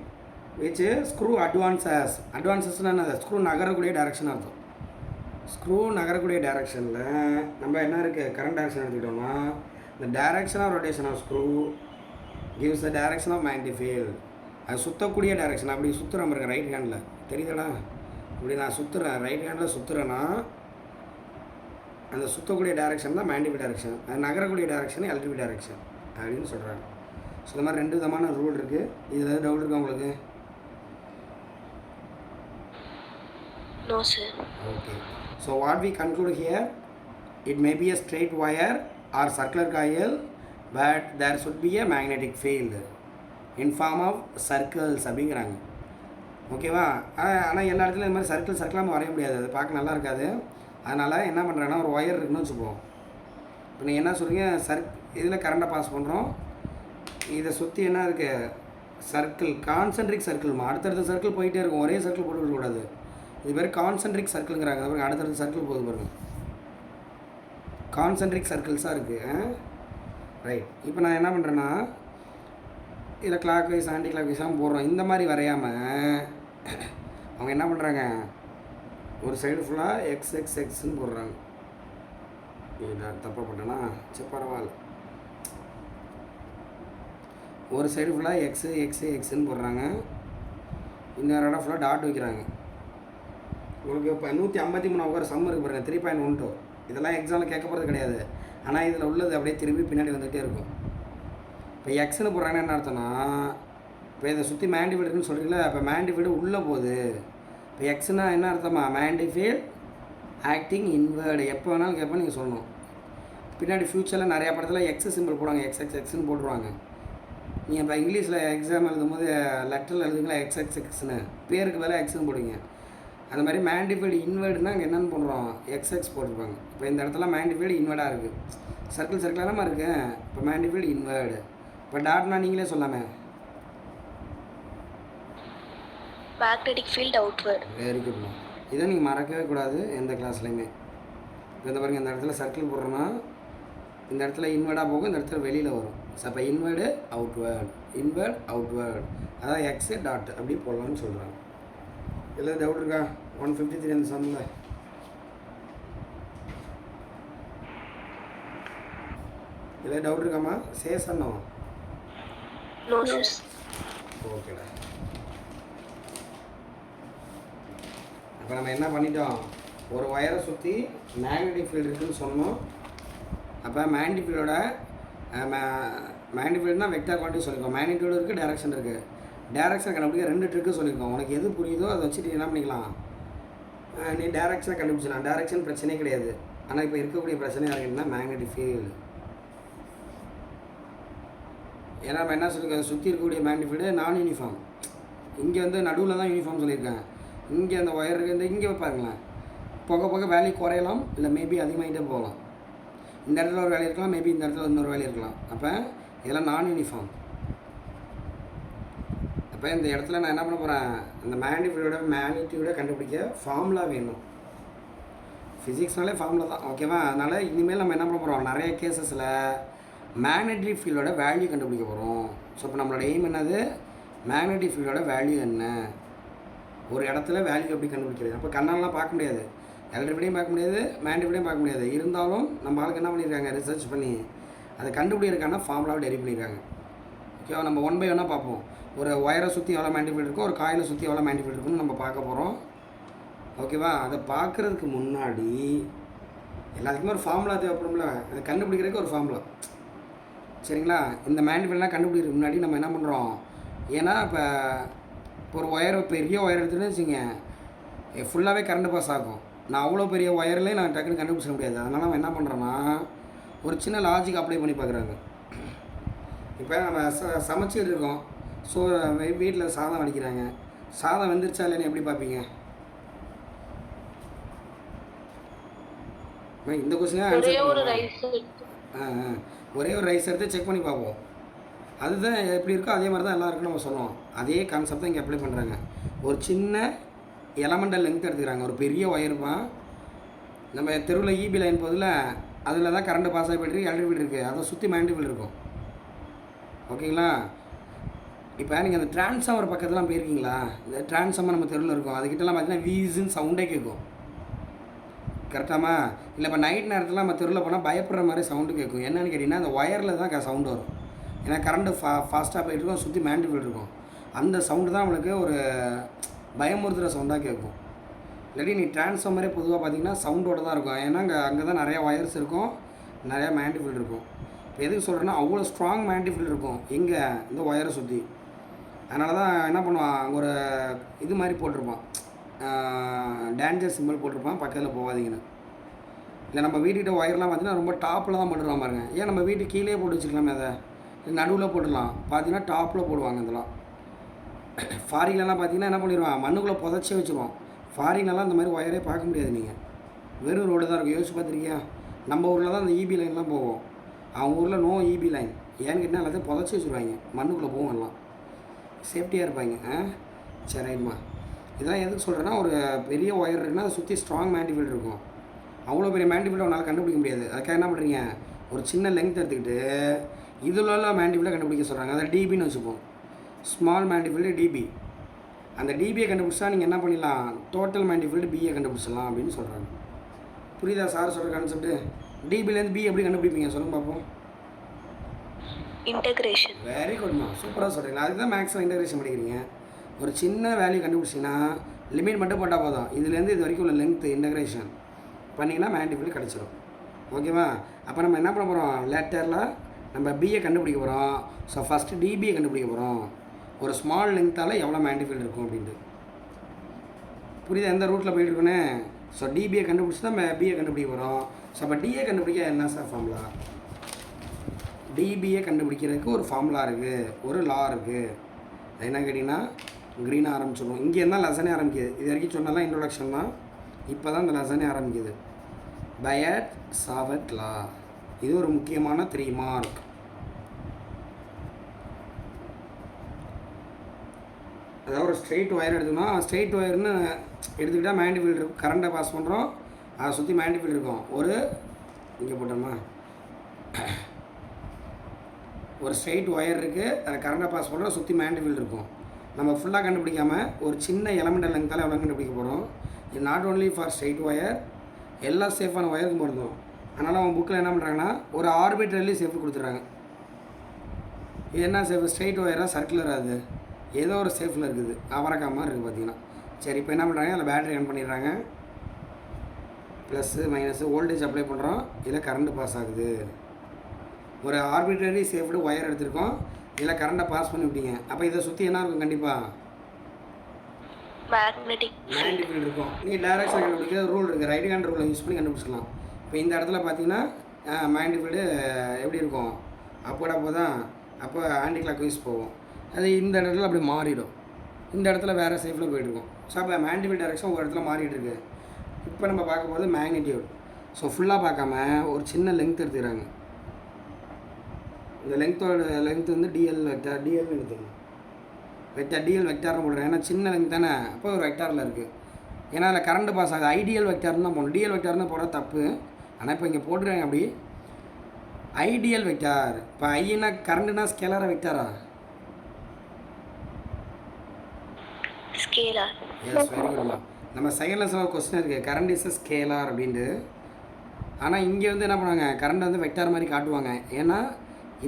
which screw advances. அட்வான்சஸ்னால் என்ன, ஸ்க்ரூ நகரக்கூடிய டைரக்ஷன் அர்த்தம். ஸ்க்ரூ நகரக்கூடிய டைரக்ஷனில் நம்ம என்ன இருக்குது, கரண்ட் டைரக்ஷன் எடுத்துக்கிட்டோம்னா the direction of rotation of screw gives the direction of magnetic field. அது சுற்றக்கூடிய டைரக்ஷன். அப்படி சுற்றுறேன் பாருங்க ரைட் ஹேண்டில், தெரியுதுடா? இப்படி நான் சுற்றுறேன், ரைட் ஹேண்டில் சுற்றுறேன்னா அந்த சுற்றக்கூடிய டைரக்ஷன் தான் மேண்டிபிள் டைரக்ஷன், அது நகரக்கூடிய டைரக்ஷன் எலக்ட்ரிக் டைரக்ஷன் அப்படின்னு சொல்கிறாங்க. ஸோ இந்த மாதிரி 2 விதமான ரூல் இருக்குது. இது ஏதாவது டவுட் இருக்கா உங்களுக்கு? No sir. Okay. So what we conclude here, it may be a straight wire or circular coil, but there should be a magnetic field in form of circles அப்படிங்கிறாங்க. ஓகேவா? ஆனால் எல்லா இடத்துலையும் இந்த மாதிரி சர்க்கிள் நம்ம வரைய முடியாது, அது பார்க்க நல்லா இருக்காது. அதனால் என்ன பண்ணுறேன்னா ஒரு ஒயர் இருக்குன்னு வச்சுப்போம். இப்போ நீங்கள் என்ன சொல்கிறீங்க, இதில் கரண்ட்டை பாஸ் பண்ணுறோம், இதை சுற்றி என்ன இருக்குது, சர்க்கிள், கான்சென்ட்ரிக் சர்க்கிள்மா. அடுத்தடுத்த சர்க்கிள் போயிட்டே இருக்கும், ஒரே சர்க்கிள் போட்டு விடக்கூடாது. இது பேர் கான்சென்ட்ரிக் சர்க்கிள்ங்கிறாங்க. அப்புறம் அடுத்தடுத்த சர்க்கிள் போகுது பாருங்கள், கான்சென்ட்ரிக் சர்க்கிள்ஸாக இருக்குது. ரைட். இப்போ நான் என்ன பண்ணுறேன்னா இதில் கிளாக் வைஸ் ஆன்டி கிளாக் வைஸாக போடுறோம். இந்த மாதிரி வரையாமல் அவங்க என்ன பண்ணுறாங்க, ஒரு சைடு ஃபுல்லாக எக்ஸ்ன்னு போடுறாங்க. நான் தப்பாக போட்டேன்னா சரி பரவாயில்ல. ஒரு சைடு ஃபுல்லாக எக்ஸ்ன்னு போடுறாங்க, இன்னொரு இடம் ஃபுல்லாக டாட் வைக்கிறாங்க. உங்களுக்கு இப்போ 153 ஒரு சம் இருக்குது பாருங்கள், 3.12. இதெல்லாம் எக்ஸாமில் கேட்க போகிறது கிடையாது, ஆனால் இதில் உள்ளது அப்படியே திரும்பி பின்னாடி வந்துகிட்டே இருக்கும். இப்போ எக்ஸ்ன்னு போடுறாங்கன்னா என்ன அர்த்தம்னா, இப்போ இதை சுற்றி மேண்டிஃபீல்டுன்னு சொல்கிறீங்களா, இப்போ மேண்டிஃபீல்டு உள்ளே போகுது. இப்போ எக்ஸ்னா என்ன அர்த்தமா, மேண்டிஃபீல்ட் ஆக்டிங் இன்வேர்டு. எப்போ வேணாலும் கேட்போம், நீங்கள் சொல்லணும். பின்னாடி ஃப்யூச்சரில் நிறையா படத்தில் எக்ஸ் சிம்பிள் போடுவாங்க, எக்ஸ்ன்னு போட்டுருவாங்க. நீங்கள் இப்போ இங்கிலீஷில் எக்ஸாம் எழுதும்போது லெட்டரில் எழுதுங்களா எக்ஸ்னு, பேருக்கு வேலை எக்ஸ்ன்னு போடுவீங்க. அந்த மாதிரி மேண்டிஃபைடு இன்வேர்டுனா அங்கே என்னென்னு பண்ணுறோம் எக்ஸ்எக்ஸ் போட்டிருப்பாங்க. இப்போ இந்த இடத்துல மேண்டிஃபைடு இன்வேர்டாக இருக்குது, சர்க்கிள் சர்க்கிளாக நம்ம இருக்கு. இப்போ மேண்டிஃபைடு இன்வேர்டு. இப்போ டாட்னா நீங்களே சொல்லாமே. Magnetic field outward. வெரி குட்மா. இதை நீங்கள் மறக்கவே கூடாது எந்த கிளாஸ்லையுமே. இப்போ இந்த பாருங்கள், இந்த இடத்துல சர்க்கிள் போடுறோன்னா இந்த இடத்துல இன்வேர்டாக போகும், இந்த இடத்துல வெளியில் வரும். ஸோ அப்போ இன்வேர்டு அவுட்வேர்டு, அதான் எக்ஸு டாட் அப்படி போடலாம்னு சொல்கிறாங்க. இல்லை டவுட் இருக்கா? 153 அந்த சம்மில் இல்லை டவுட் இருக்காம்மா? சேசன்னோ? No sir. ஓகேடா. அப்போ நம்ம என்ன பண்ணிட்டோம், ஒரு ஒயரை சுற்றி மேக்னெட்டிக் ஃபீல்டு இருக்குதுன்னு சொன்னோம். அப்போ மேக்னெட்டிக் ஃபீல்டுனா வெக்டார் குவான்டிட்டி சொல்லியிருக்கோம். மேக்னிடியூடு இருக்குது, டைரக்ஷன் இருக்குது. டைரக்ஷன் கண்டுபிடிக்க 2 ட்ரிக்கு சொல்லியிருக்கோம். உனக்கு எது புரியுதோ அதை வச்சுட்டு என்ன பண்ணிக்கலாம், நீ டைரக்ஷனை கண்டுபிடிச்சலாம். டைரக்ஷன் பிரச்சனையே கிடையாது. ஆனால் இப்போ இருக்கக்கூடிய பிரச்சனையாக இருக்குன்னா மேக்னெட்டிக் ஃபீல்டு. ஏன்னா நம்ம என்ன சொல்லியிருக்கோம், சுற்றி இருக்கக்கூடிய மேக்னெட்டிக் ஃபீல்டு நான் யூனிஃபார்ம். இங்கே வந்து நடுவில் தான் யூனிஃபார்ம் சொல்லியிருக்கேன். இங்கே அந்த ஒயர் இருக்குது, இங்கே பாருங்களேன், போக போக வேல்யூ குறையலாம், இல்லை மேபி அதிகமாகிட்டே போகலாம். இந்த இடத்துல ஒரு வேல்யூ இருக்கலாம், மேபி இந்த இடத்துல இன்னொரு வேல்யூ இருக்கலாம். அப்போ இதெல்லாம் நான் யூனிஃபார்ம். அப்போ இந்த இடத்துல நான் என்ன பண்ண போகிறேன், இந்த மேக்னிடியூடை கண்டுபிடிக்க ஃபார்முலா வேணும். ஃபிசிக்ஸ்னாலே ஃபார்முலா தான், ஓகேவா? அதனால் இனிமேல் நம்ம என்ன பண்ண போகிறோம், நிறைய கேசஸில் மேக்னெட்டிக் ஃபீல்டோட வேல்யூ கண்டுபிடிக்க போகிறோம். ஸோ இப்போ நம்மளோட எய்ம் என்னது, மேக்னெட்டிக் ஃபீல்டோட வேல்யூ என்ன, ஒரு இடத்துல வேல்யூ எப்படி கண்டுபிடிக்கிறது. அப்போ கண்ணாலாம் பார்க்க முடியாது, எலக்ட்ரிஃபைடையும் பார்க்க முடியாது, மேக்னெட்டிஃபைடையும் பார்க்க முடியாது. இருந்தாலும் நம்ம ஆளுக்கு என்ன பண்ணியிருக்காங்க, ரிசர்ச் பண்ணி அதை கண்டுபிடிக்கிறதுக்கான ஃபார்முலாவை டெரிவ் பண்ணியிருக்காங்க. ஓகேவா? நம்ம 1 by 1 பார்ப்போம். ஒரு ஒயரை சுற்றி எவ்வளோ மேக்னெட்டிக் இருக்கும், ஒரு காயிலை சுற்றி எவ்வளோ மேக்னெட்டிக் இருக்குன்னு நம்ம பார்க்க போகிறோம். ஓகேவா? அதை பார்க்குறதுக்கு முன்னாடி எல்லாத்துக்குமே ஒரு ஃபார்முலா தேவைப்படும்ல, அதை கண்டுபிடிக்கிறதுக்கு ஒரு ஃபார்முலா. சரிங்களா? இந்த மேக்னெட்டிக்லாம் கண்டுபிடிக்கிறதுக்கு முன்னாடி நம்ம என்ன பண்ணுறோம், ஏன்னா இப்போ ஒரு ஒயர், பெரிய ஒயர் எடுத்துகிட்டு வச்சுங்க, ஃபுல்லாகவே கரண்ட் பாஸ் ஆகும். நான் அவ்வளோ பெரிய ஒயர்லேயே நான் டக்குன்னு கண்டுபிடிச்சிட முடியாது. அதனால் நம்ம என்ன பண்ணுறோன்னா ஒரு சின்ன லாஜிக் அப்ளை பண்ணி பார்க்குறாங்க. இப்போ நம்ம சமைச்சிட்டு இருக்கோம். ஸோ வீட்டில் சாதம் வடிக்கிறாங்க. சாதம் வெந்துருச்சா இல்லைன்னு எப்படி பார்ப்பீங்க? இந்த கொஸ்டின் ஒரே ஒரு ரைஸ் எடுத்து செக் பண்ணி பார்ப்போம். அதுதான் எப்படி இருக்கோ அதே மாதிரி தான் எல்லாருக்கும் நம்ம சொல்லுவோம். அதே கான்செப்ட் தான் இங்கே அப்ளை பண்ணுறாங்க. ஒரு சின்ன எலமெண்டல் லென்த் எடுத்துக்கிறாங்க. ஒரு பெரிய ஒயர்பான், நம்ம தெருவில் இபி லைன் போதில் அதில் தான் கரண்ட் பாஸ் ஆகி போய்ட்டு எலக்ட்ரிக் இருக்குது, அதை சுற்றி மேக்னெட்டிக் இருக்கும். ஓகேங்களா? இப்போ நீங்கள் அந்த டிரான்ஸ்ஃபார்மர் பக்கத்துலாம் போயிருக்கீங்களா? இந்த டிரான்ஸ்ஃபார்மர் நம்ம தெருவில் இருக்கும், அதுக்கிட்டலாம் பார்த்தீங்கன்னா வீஸுன்னு சவுண்டே கேட்கும். கரெக்டாமா? இல்லை இப்போ நைட் நேரத்தில் நம்ம தெருவில் போனால் பயப்படுற மாதிரி சவுண்டு கேட்கும். என்னென்னு கேட்டிங்கன்னா அந்த ஒயரில் தான் சவுண்டு வரும். ஏன்னா கரண்ட்டு ஃபாஸ்ட்டாக போயிட்டு இருக்கும், சுற்றி மேக்னெட்டிக் இருக்கும். அந்த சவுண்டு தான் நம்மளுக்கு ஒரு பயமுறுத்துகிற சவுண்டாக கேட்கும். இல்லாட்டி நீ டிரான்ஸ்ஃபார்மரே பொதுவாக பார்த்தீங்கன்னா சவுண்டோடு தான் இருக்கும். ஏன்னா அங்கே தான் நிறையா ஒயர்ஸ் இருக்கும், நிறையா மேக்னெட்டிக் ஃபீல்டு இருக்கும். இப்போ எதுக்கு சொல்கிறேன்னா அவ்வளோ ஸ்ட்ராங் மேக்னெட்டிக் ஃபீல்டு இருக்கும் இங்கே இந்த ஒயரை சுற்றி. அதனால தான் என்ன பண்ணுவான், அங்கே ஒரு இது மாதிரி போட்டிருப்பான், டேஞ்சர் சிம்பிள் போட்டிருப்பான், பக்கத்தில் போகாதீங்கன்னு. இல்லை நம்ம வீட்டுக்கிட்ட ஒயர்லாம் பார்த்தீங்கன்னா ரொம்ப டாப்பில் தான் போட்டுருவான் பாருங்க. ஏன் நம்ம வீட்டு கீழே போட்டு வச்சுக்கலாமே, அதை நடுவில் போட்டுடலாம். பார்த்தீங்கன்னா டாப்பில் போடுவாங்க. இதெல்லாம் ஃபாரின்லலாம் பார்த்தீங்கன்னா என்ன பண்ணிடுவான், மண்ணுக்குள்ளே புதைச்சி வச்சுருவான். ஃபாரின்லலாம் இந்த மாதிரி ஒயரே பார்க்க முடியாது. நீங்கள் வெறும் ரோடு தான் இருக்கும். யோசிச்சு பார்த்துருக்கியா? நம்ம ஊரில் தான் அந்த இபி லைன்லாம் போவோம், அவங்க ஊரில் நோ இபி லைன். ஏன்னு கேட்டால் எல்லாத்தையும் புதைச்சி வச்சுருவாங்க, மண்ணுக்குள்ளே போவோம், எல்லாம் சேஃப்டியாக இருப்பாங்க. சரி ரைட்மா. இதெல்லாம் எதுக்கு சொல்கிறேன்னா, ஒரு பெரிய ஒயர் இருக்குன்னா அதை சுற்றி ஸ்ட்ராங் மேக்னெட்டிக் ஃபீல்டு இருக்கும். அவ்வளோ பெரிய மேக்னெட்டிக் ஃபீல்டை உன்னால் கண்டுபிடிக்க முடியாது. அதுக்காக என்ன பண்ணுறீங்க, ஒரு சின்ன லெங்த் எடுத்துக்கிட்டு இதில் உள்ள மேக்னெட்டிக் ஃபீல்டை கண்டுபிடிக்க சொல்கிறாங்க. அதை டிபின்னு வச்சுப்போம், ஸ்மால் மேக்னெட்டிக் ஃபீல்டு டிபி. அந்த டிபியை கண்டுபிடிச்சா நீங்கள் என்ன பண்ணிடலாம், டோட்டல் மேக்னெட்டிக் ஃபீல்டு பியை கண்டுபிடிச்சிடலாம் அப்படின்னு சொல்கிறாங்க. புரியுதா சார் சொல்கிற கான்செப்ட்டு? டிபிலேருந்து பி எப்படி கண்டுபிடிப்பீங்க சொல்லுங்க பார்ப்போம். இன்டகிரேஷன். வெரி குட்மா, சூப்பராக சொல்கிறீங்களா? அதுக்கு தான் மேக்ஸில் இன்டகிரேஷன் படிக்கிறீங்க. ஒரு சின்ன வேல்யூ கண்டுபிடிச்சிங்கன்னா லிமிட் மட்டும் போட்டால் போதும். இதுலேருந்து இது வரைக்கும் உள்ள லென்த் இன்டகிரேஷன் பண்ணிங்கன்னா மேக்னெட்டிக் ஃபீல்டு கிடச்சிடும். ஓகேவா? அப்போ நம்ம என்ன பண்ண போகிறோம், லேட்டரில் நம்ம பியை கண்டுபிடிக்க போகிறோம். ஸோ ஃபஸ்ட்டு டிபியை கண்டுபிடிக்க போகிறோம். ஒரு ஸ்மால் லென்த்தால் எவ்வளோ மேக்னெட்டிக் ஃபீல்டு இருக்கும் அப்படின்ட்டு. புரியுதா எந்த ரூட்டில் போயிட்டு இருக்குன்னு? ஸோ டிபியை கண்டுபிடிச்சி தான் நம்ம பியை கண்டுபிடிக்க போகிறோம். ஸோ அப்போ டிஏ கண்டுபிடிக்க என்ன சார் ஃபார்முலா? டிபியை கண்டுபிடிக்கிறதுக்கு ஒரு ஃபார்முலா இருக்குது, ஒரு லா இருக்குது. என்ன கேட்டிங்கன்னா க்ரீனாக ஆரம்பிச்சிடும். இங்கே இருந்தால் லெசனே ஆரம்பிக்குது. இது வரைக்கும் சொன்னலாம் இன்ட்ரொடக்ஷன் தான். இப்போ தான் இந்த லெசனே ஆரம்பிக்குது. பயாட் சாவர்ட் லா, இது ஒரு முக்கியமான 3 மார்க். அதாவது ஒரு ஸ்ட்ரெயிட் ஒயர் எடுத்துக்கணும். ஸ்ட்ரெயிட் ஒயர்னு எடுத்துக்கிட்டால் மேக்னெட்டிக் ஃபீல்டு இருக்கும். கரண்ட்டை பாஸ் பண்ணுறோம், அதை சுற்றி மேக்னெட்டிக் ஃபீல்டு இருக்கும். இங்கே போட்டோமா, ஒரு ஸ்ட்ரெயிட் ஒயர் இருக்குது, அதை கரண்ட்டை பாஸ் பண்ணுறோம், சுற்றி மேக்னெட்டிக் ஃபீல்டு இருக்கும். நம்ம ஃபுல்லாக கண்டுபிடிக்காமல் ஒரு சின்ன எலமெண்டல் லெங்க்த்தால் எவ்வளோ கண்டுபிடிக்க போகிறோம். இது not only for straight wire, எல்லா சேஃபான ஒயருக்கும் பொருந்தும். அதனால் அவங்க புக்கில் என்ன பண்ணுறாங்கன்னா ஒரு ஆர்பிட்ரலி சேஃப் கொடுத்துட்றாங்க. இது என்ன சேஃப், ஸ்ட்ரெயிட் ஒயராக சர்க்குலராக, அது ஏதோ ஒரு சேஃபில் இருக்குது, அவரக்காமல் இருக்குது பார்த்தீங்கன்னா. சரி, இப்போ என்ன பண்ணுறாங்க, அதில் பேட்டரி ஆன் பண்ணிடுறாங்க. ப்ளஸ்ஸு மைனஸு வோல்டேஜ் அப்ளை பண்ணுறோம், இதில் கரண்ட்டு பாஸ் ஆகுது. ஒரு ஆர்பிட்ரரி சேஃப்டு ஒயர் எடுத்திருக்கோம், இதில் கரண்ட்டை பாஸ் பண்ணி விட்டீங்க. அப்போ இதை சுற்றி என்ன இருக்கும், கண்டிப்பாக மேக்னெட்டிக் ஃபீல்டு இருக்கும். நீ டைரக்ஷன் கண்டுபிடிக்கிற ரூல் இருக்குது, ரைட் ஹேண்ட் ரூலை யூஸ் பண்ணி கண்டுபிடிச்சிக்கலாம். இப்போ இந்த இடத்துல பார்த்தீங்கன்னா மேக்னெட்டிக் ஃபீல்டு எப்படி இருக்கும், அப்போ தான் அப்போ ஆன்டி கிளாக் வைஸ் போகும். அது இந்த இடத்துல அப்படி மாறிடும், இந்த இடத்துல வேறு சேஃபில் போய்ட்டுருக்கும். ஸோ அப்போ மேக்னெட்டிக் ஃபீல்டு டைரக்ஷன் ஒரு இடத்துல மாறிட்டு இருக்கு. இப்போ நம்ம பார்க்கும்போது மேக்னெட்டியூட். ஸோ ஃபுல்லாக பார்க்காம ஒரு சின்ன லெங்க் எடுத்துக்கிறாங்க. இந்த லெங்க்த் வந்து டிஎல்னு எடுத்துக்கணும். டிஎல் வெக்டார்னு போடுறேன், ஏன்னா சின்ன லெங்க் தானே, அப்போ ஒரு வெக்டாரில் இருக்குது. ஏன்னா அதில் கரண்ட் பாஸ் ஆகுது. ஐடியல் வெக்டார்னு தான் போகணும், டிஎல் வெக்டார்னு போட தப்பு. ஆனால் இப்போ இங்கே போட்டுருக்காங்க அப்படி ஐடியல் வெக்டார். இப்போ ஐனா கரண்ட்னா ஸ்கேலாரா வெக்டாரா? ஸ்கேலார். எஸ், வெரி குட்மா. நம்ம செகண்ட் லெசனில் ஒரு கொஸ்டின் இருக்குது, கரண்ட் இஸ் ஸ்கேலார் அப்படின்ட்டு. ஆனால் இங்கே வந்து என்ன பண்ணுவாங்க, கரண்ட் வந்து வெக்டார் மாதிரி காட்டுவாங்க. ஏன்னா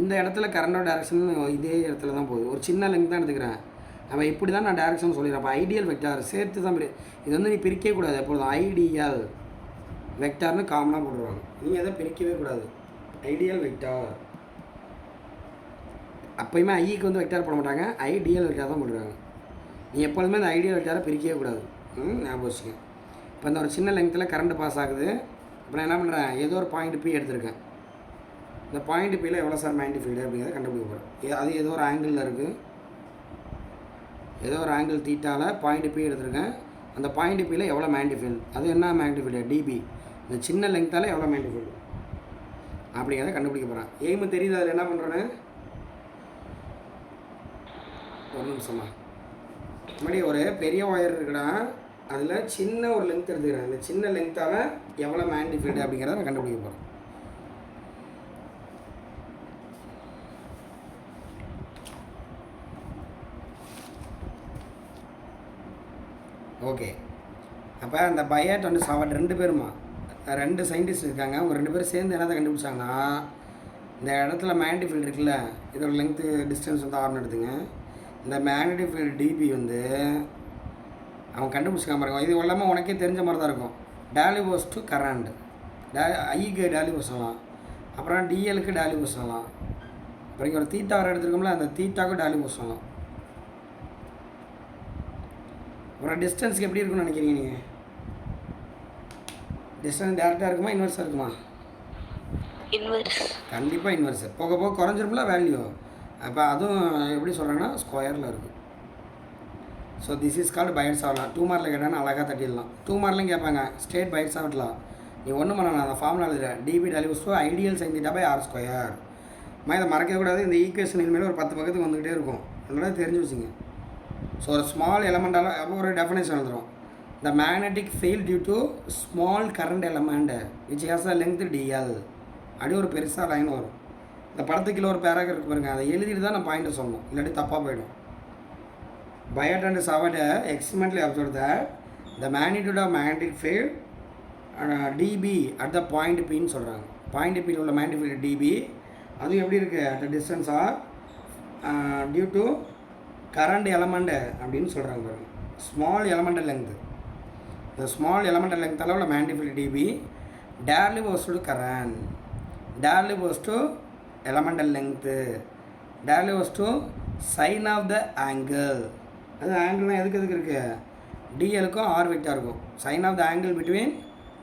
இந்த இடத்துல கரண்டோட டேரக்ஷன் இதே இடத்துல தான் போகுது. ஒரு சின்ன லெங்க் தான் எடுத்துக்கிறேன், நம்ம இப்படி தான் நான் டேரக்ஷன் சொல்லிடுறேன். அப்போ ஐடியல் வெக்டார் சேர்த்து தான் இது வந்து நீ பிரிக்கவே கூடாது. எப்பொழுதும் ஐடியல் வெக்டார்னு காமனாக போட்டுருவாங்க, நீங்கள் எதை பிரிக்கவே கூடாது. ஐடியல் வெக்டார் அப்போயுமே ஐக்கு வந்து வெக்டார் போட மாட்டாங்க, ஐடியல் வெக்டார் தான் போட்டுருவாங்க. நீ எப்பொழுதுமே இந்த ஐடியல் வெக்டாரை பிரிக்கவே கூடாது, ஞாபகம் வச்சுக்கேன். இப்போ இந்த ஒரு சின்ன லெங்க்த்தில் கரண்ட் பாஸ் ஆகுது. இப்போ நான் என்ன பண்ணுறேன், ஏதோ ஒரு பாயிண்ட் பி எடுத்திருக்கேன். இந்த பாயிண்ட் பியில் எவ்வளோ சார் மேக்னெட்டிக் ஃபீல்டு அப்படிங்கிறத கண்டுபிடிக்க போகிறேன். அது ஏதோ ஒரு ஆங்கிளில் இருக்குது, ஏதோ ஒரு ஆங்கிள் தீட்டாவில் பாயிண்ட் பி எடுத்திருக்கேன். அந்த பாயிண்ட் பியில் எவ்வளோ மேக்னெட்டிக் ஃபீல்டு, அது என்ன மேக்னெட்டிக் ஃபீல்டு, டிபி. இந்த சின்ன லெங்க்த்தால் எவ்வளோ மேக்னெட்டிக் ஃபீல்டு அப்படிங்கிறத கண்டுபிடிக்க போகிறேன். எய்மு தெரியுது. அதில் என்ன பண்ணுறேன்னு ஒரு நிமிஷமா, முன்னாடி ஒரு பெரிய ஒயர் இருக்குன்னா அதில் சின்ன ஒரு லெங்க் எடுத்துக்கிறேன். இந்த சின்ன லெங்க்த்தால் எவ்வளோ மேக்னெட்டிக் ஃபீல்டு அப்படிங்கிறத நான் கண்டுபிடிக்க போகிறேன். ஓகே, அப்போ அந்த பயாட் அண்ட் சாவர்ட் 2 பேருமா, 2 சயின்டிஸ்ட் இருக்காங்க. அவங்க 2 பேரும் சேர்ந்து என்னதை கண்டுபிடிச்சாங்கன்னா, இந்த இடத்துல மேக்னெட்டிக் ஃபீல்டு இருக்குல்ல, இதோட லெங்க்த்து டிஸ்டன்ஸ் வந்து ஆர்னு எடுத்துங்க. இந்த மேக்னெட்டிக் ஃபீல்டு டிபி வந்து அவங்க கண்டுபிடிச்சிக்காம இருக்கும். இது எல்லாமே உனக்கே தெரிஞ்ச மாதிரி தான் இருக்கும். டேலிவோஸ் டு கரண்ட், ஐக்கு டேலிவோஸ் சொல்லலாம், அப்புறம் டிஎலுக்கு டேலிவோஸ் சொல்லலாம். அப்புறம் இங்கே ஒரு தீட்டா வர எடுத்துருக்கோம்ல, அந்த தீட்டாவுக்கு டேலிவோஸ் சொல்லலாம். அப்புறம் டிஸ்டன்ஸுக்கு எப்படி இருக்குன்னு நினைக்கிறீங்க நீங்கள்? டிஸ்டன்ஸ் டேரெக்டாக இருக்குமா இன்வெர்ஸாக இருக்குமா? இன்வெர்ஸ். கண்டிப்பாக இன்வெர்ஸ். போக போக குறைஞ்சிரும்ல வேல்யூ. அப்போ அதுவும் எப்படி சொல்கிறாங்கன்னா ஸ்கொயரில் இருக்குது. ஸோ திஸ் இஸ் கால்டு பைட்ஸ் ஆகலாம். 2 மார்க்கில் கேட்டாங்கன்னா அழகாக தட்டிடலாம். 2 மார்க்லையும் கேட்பாங்க ஸ்ட்ரெயிட் பைட்ஸ் ஆகலாம். நீ ஒன்றும் பண்ணலாம், அந்த ஃபார்முலா எழுதுகிறேன், டிபி டெலிவஸ் to I dl sine theta by R square. இதை மறக்கவே கூடாது. இந்த ஈக்குவேஷன் இனிமேல் ஒரு 10 பக்கத்துக்கு வந்துக்கிட்டே இருக்கும், அதனால தெரிஞ்சு வச்சுங்க. ஸோ ஒரு ஸ்மால் எலமெண்டால் அப்போ ஒரு டெஃபினேஷன் எழுதுகிறோம். The magnetic field due to small current element which has a length dl. அப்படி ஒரு பெருசாக லைன் வரும். இந்த படத்துக்குள்ள ஒரு பேராக இருக்கு பாருங்க, அதை எழுதிட்டு தான் நான் பாயிண்ட்டை சொல்லணும், இல்லாட்டி தப்பாக போயிடும். Biot and Savart experimentally observe that the magnitude of magnetic field dB at the point பின்னு சொல்கிறாங்க. பாயிண்ட் பியில் உள்ள மேக்னெட்டிக் ஃபீல்டு டிபி, அது எப்படி இருக்குது, at the distance R due to current element அப்படின்னு சொல்கிறாங்க பாருங்க. ஸ்மால் எலமெண்டல் லெங்க்த்து, இந்த ஸ்மால் எலமெண்டல் லெங்க் அளவில் magnetic field DP டேர்லி goes to current, டேர்லி goes to elemental length, டேர்லி goes to sign of the angle. அது ஆங்கிள்னால் எதுக்கு இருக்குது, டிஎலுக்கும் R வெக்டாருக்கும். Sign of the angle between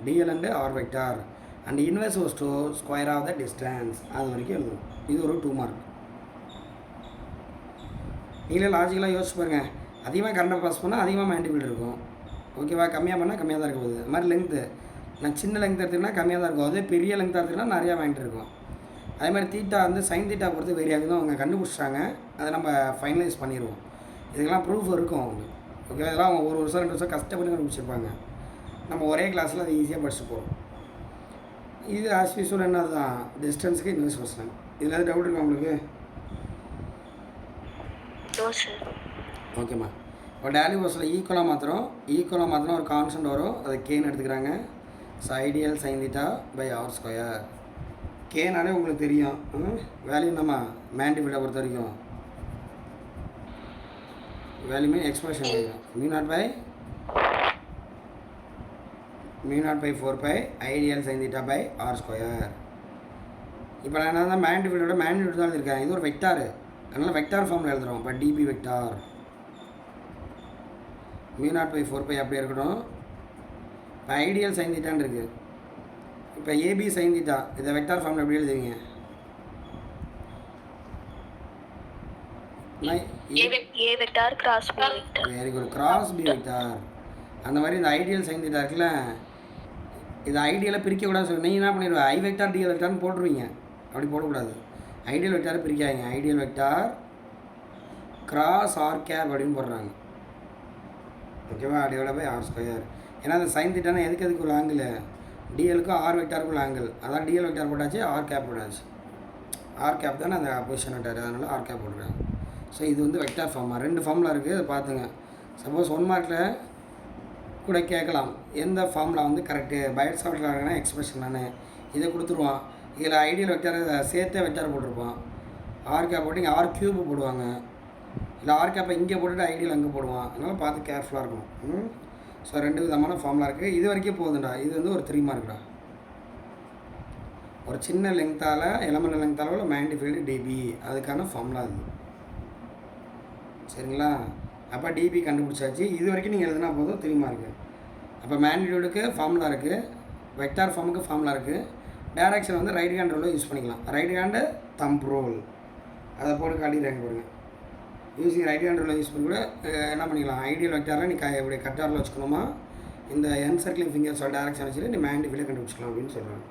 TL and or vector and inverse goes to square of the distance. அது வரைக்கும் எழுதும். இது ஒரு 2 mark. நீங்களே லாஜிக்கலாக யோசிச்சு பாருங்கள். அதிகமாக கரண்ட்டை பாஸ் பண்ணால் அதிகமாக மேக்னெட்டிக் ஃபீல்டு இருக்கும். ஓகேவா? கம்மியாக பண்ணால் கம்மியாக தான் இருக்க போகுது. அது மாதிரி லென்த்து நான் சின்ன லென்த் எடுத்துக்கினா கம்மியாக தான் இருக்கும். அதே பெரிய லென்த்தாக எடுத்துக்கினா நிறையா மேக்னெட் இருக்கும். அதே மாதிரி தீட்டா வந்து சைன் தீட்டா பொறுத்து வேரி ஆகுதுன்னு அவங்க கண்டுபிடிச்சிட்டாங்க. அதை நம்ம ஃபைனலைஸ் பண்ணிடுவோம். இதுக்கெல்லாம் ப்ரூஃப் இருக்கும் அவங்களுக்கு. ஓகே, இதெல்லாம் அவங்க ஒரு வருஷம் 2 வருஷம் கஷ்டப்பட்டு கண்டுபிடிச்சிருப்பாங்க. நம்ம ஒரே கிளாஸில் அதை ஈஸியாக படிச்சுட்டு போகிறோம். இது ஆஸ் யூஸ்வல் என்னது தான் டிஸ்டன்ஸுக்கு இன்வெர்ஸ் ஃபங்க்ஷன். இதில் எதாவது டவுட் இருக்கா உங்களுக்கு? No sir. ஓகேம்மா. இப்போ டேலி பஸ்ஸில் ஈக்குவலாக மாத்திரம் ஒரு கான்ஸ்டன்ட் வரும். அதை கேன்னு எடுத்துக்கிறாங்க. So I dl sine theta by R square. கேனாலே உங்களுக்கு தெரியும் வேல்யூ. நம்ம மேக்னெட்டிக் ஃபீல்டை பொறுத்த வரைக்கும் value mean expression mu naught by 4π I dl sine theta by R square. இப்போ நான் என்ன தான் மேக்னெட்டிக் ஃபீல்டோட மேக்னெட்டிக் தான் இருக்கேன். இது ஒரு வெக்டாரு, அதனால் வெக்டார் ஃபார்மில் எழுதுகிறோம். இப்போ dB vector mu naught by 4π அப்படியே இருக்கட்டும். இப்போ ஐடியல் சைன் தீட்டான்னு இருக்குது. இப்போ ஏபி சைன் தீட்டா இதை வெக்டார் ஃபார்மில் எப்படி எழுதுவீங்க? A vector cross B vector. Very good, cross B vector. அந்த மாதிரி இந்த ஐடியல் சைன் தீட்டா இருக்குல்ல, இது ஐடியலை பிரிக்கக்கூடாதுன்னு சொல்லி நீங்கள் என்ன பண்ணிடுவீங்க? ஐ வெக்டார் டிஎல் வெக்டார்னு போட்டுருவீங்க. அப்படி போடக்கூடாது. ஐடியல் வெக்டாரை பிரிக்காதீங்க. I dl vector cross r cap அப்படின்னு போடுறாங்க. ஓகேவா? Divide by R square. ஏன்னா அந்த சைன் தீட்டானா எதுக்கு உள்ள ஆங்கிள்? டிஎலுக்கும் ஆர் வெக்டாருக்குள்ள ஆங்கிள். அதான் டிஎல் வெக்டார் போட்டாச்சு, ஆர் கேப் போட்டாச்சு. ஆர் கேப் தானே அந்த பொசிஷன் வெக்டார், அதனால் ஆர் கேப் போட்டுருக்காங்க. ஸோ இது வந்து வெக்டார் ஃபார்மாக 2 ஃபார்மில் இருக்குது. அதை பார்த்துங்க. சப்போஸ் 1 மார்க்கில் கூட கேட்கலாம், எந்த ஃபார்மில் வந்து கரெக்டு பைட் சாஃப்ட்வேர்னா எக்ஸ்பிரஷன் தானே இதை கொடுத்துருவான். இதில் ஐடியல் வெக்டார் சேர்த்தே வெக்டார் போட்டிருப்பான். ஆர் கேப் போட்டு இங்கே ஆர் க்யூப் போடுவாங்க. இல்லை ஆர் கேப்பை இங்கே போட்டுட்டு ஐடியல் அங்கே போடுவான். அதனால் பார்த்து கேர்ஃபுல்லாக இருக்கணும். ஸோ 2 விதமான ஃபார்முலா இருக்குது. இது வரைக்கும் போகுதுண்டா. இது வந்து ஒரு 3 மார்க்குடா. ஒரு சின்ன லெங்க்த்தால் எலமெண்ட் லெங்க்த்தால் உள்ள மேக்னெட்டிக் ஃபீல்டு டிபி, அதுக்கான ஃபார்முலா இது. சரிங்களா? அப்போ டிபி கண்டுபிடிச்சாச்சு. இது வரைக்கும் நீங்கள் எழுதுனா போதும் 3 மார்க்கு. அப்போ மேக்னிடியூடுக்கு ஃபார்முலா இருக்குது, வெக்டார் ஃபார்முக்கு ஃபார்முலா இருக்குது. டைரக்ஷன் வந்து ரைட் ஹேண்ட் ரூலில் யூஸ் பண்ணிக்கலாம். ரைட் ஹேண்டு தம்ப் ரூல் அதை போட்டு காட்டிடுறாங்க பாருங்க. யூஸிங் ரைட் ஹேண்ட் ரூலில் யூஸ் பண்ணி கூட என்ன பண்ணிக்கலாம்? ஐடியல் வெக்டாரில் நீ இப்படி கட்டாரில் வச்சுக்கணுமா, இந்த என் சர்க்கிளிங் ஃபிங்கர்ஸோட டேரக்ஷன் வச்சுட்டு நீ மேக்னெட்டிக் ஃபீல்டை கண்டுபிடிச்சிக்கலாம் அப்படின்னு சொல்கிறாங்க.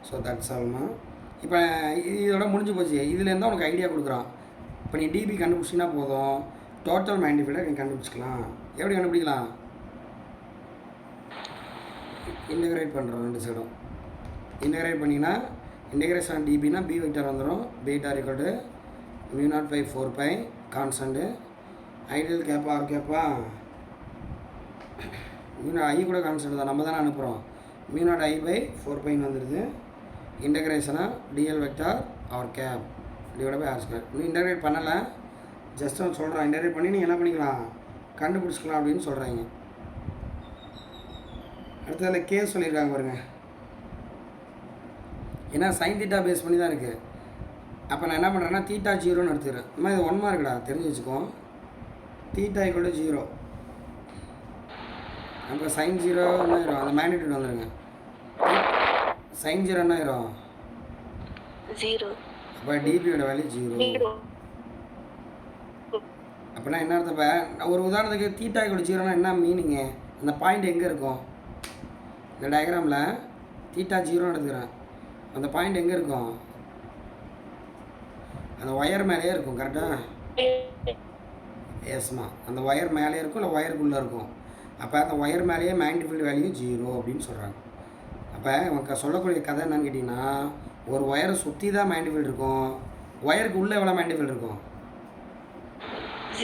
ஸோ தட்ஸ் ஆல்மா. இப்போ இதோட முடிஞ்சு போச்சு. இதுலேருந்து உனக்கு ஐடியா கொடுக்குறான். இப்போ நீ டிபி கண்டுபிடிச்சின்னா போதும், டோட்டல் மேக்னெட்டிக் ஃபீல்டை நீ கண்டுபிடிச்சிக்கலாம். எப்படி கண்டுபிடிக்கலாம்? இன்டகிரேட் பண்ணுறோம் 2 சைடும். இன்டகிரேட் பண்ணிங்கன்னா இன்டகிரேஷன் டிபினா பி வெக்டார் வந்துடும். Beta equal to mu naught by 4π constant. I dl கேப்பா ஆர் கேப்பா மியூ ஐ கூட கான்ஸ்டன்ட் தான், நம்ம தானே அனுப்புகிறோம். மியூ நாட் ஐ பை 4πன்னு வந்துடுது. இன்டகிரேஷனாக dl vector r cap divide by R square. இன்னும் இன்டகிரேட் பண்ணலை, ஜஸ்ட் அவன் சொல்கிறான். இன்டகிரேட் பண்ணி நீங்கள் என்ன பண்ணிக்கலாம்? கண்டுபிடிச்சிக்கலாம் அப்படின்னு சொல்கிறாங்க. அடுத்ததில் கே சொல்லியிருக்காங்க பாருங்க. ஏன்னா சைன் தீட்டா பேஸ் பண்ணி தான் இருக்குது. அப்போ நான் என்ன பண்ணுறேன்னா தீட்டா 0ன்னு எடுத்துக்கிறேன். அம்மா இது 1 மார்க்குடா, தெரிஞ்சு வச்சுக்கோ. Theta equal to 0. அப்போ சைன் 0 என்ன ஆயிரும்? அந்த மேக்னிடியூட் வந்துடுங்க. சைன் 0 என்ன ஆயிரும்? 0. அப்போ டிபியோட வேல்யூ 0. அப்படின்னா என்ன அர்த்தம்? இப்போ ஒரு உதாரணத்துக்கு தீட்டா ஈக்குவல் டு 0னா என்ன மீனிங்கு? அந்த பாயிண்ட் எங்கே இருக்கும்? இந்த டயக்ராமில் தீட்டா 0ன்னு எடுத்துக்கிறேன். அந்த பாயிண்ட் எங்கே இருக்கும்? அந்த ஒயர் மேலேயே இருக்கும். கரெக்டாக? எஸ்மா, அந்த ஒயர் மேலே இருக்கும், இல்லை ஒயருக்குள்ளே இருக்கும். அப்போ அந்த ஒயர் மேலேயே மேக்னெட்டிக் ஃபீல்டு வேல்யூ 0 அப்படின்னு சொல்கிறாங்க. அப்போ அவங்க சொல்லக்கூடிய கதை என்னன்னு கேட்டிங்கன்னா, ஒரு ஒயரை சுற்றி தான் மேக்னெட்டிக் ஃபீல்டு இருக்கும். ஒயருக்கு உள்ளே எவ்வளோ மேக்னெட்டிக் ஃபீல்டு இருக்கும்?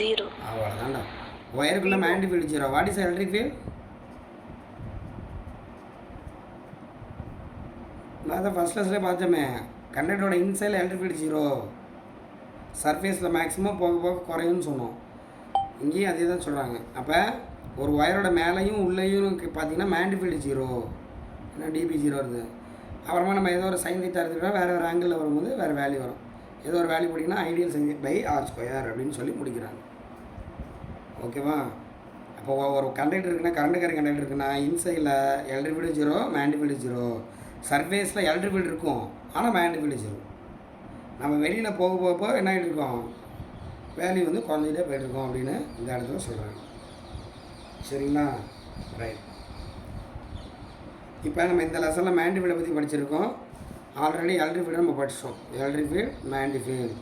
0. அவ்வளோதான்டா. ஒயருக்குள்ளே magnetic field 0. What is electric field? நான் தான் ஃபஸ்ட் கிளாஸ்லேயே பார்த்தோமே, கண்டக்டரோட இன்சைடில் எலக்ட்ரிக் ஃபீல்டு 0, சர்ஃபேஸில் மேக்ஸிமம் போக போக குறையும்னு சொன்னோம். இங்கேயும் அதே தான் சொல்கிறாங்க. அப்போ ஒரு ஒயரோட மேலேயும் உள்ளேயும் பார்த்தீங்கன்னா மேக்னெட்டிக் ஃபீல்டு 0, ஏன்னா டிபி 0 வருது. அப்புறமா நம்ம ஏதோ ஒரு சைன் தீட்டா எடுத்துக்கிட்டால் வேறு வேறு ஆங்கிளில் வரும்போது வேறு வேல்யூ வரும். ஏதோ ஒரு வேல்யூ போட்டிங்கன்னா I dl sine by R square அப்படின்னு சொல்லி முடிக்கிறாங்க. ஓகேவா? அப்போ ஒரு கண்டக்டர் இருக்குன்னா, கரண்ட் கேரிங் கண்டக்டர் இருக்குன்னா, இன்சைடில் எலக்ட்ரிக் ஃபீல்டு 0, மேக்னெட்டிக் ஃபீல்டு 0. சர்ஃபேஸில் எலக்ட்ரிக் ஃபீல்டு இருக்கும், ஆனால் மேக்னெட்டிக் ஃபீல்டு 0. நம்ம வெளியில் போக போக என்ன ஆகிட்டு இருக்கோம்? வேல்யூ வந்து குறைஞ்சிட்டே போயிட்டுருக்கோம் அப்படின்னு இந்த இடத்துல சொல்கிறாங்க. சரிங்களா? ரைட். இப்போ நம்ம இந்த லெசனில் மேண்டிஃபைடை பற்றி படிச்சிருக்கோம். ஆல்ரெடி எலக்ட்ரிக் நம்ம படித்தோம். எலக்ட்ரிக் மேண்டிஃபைட்.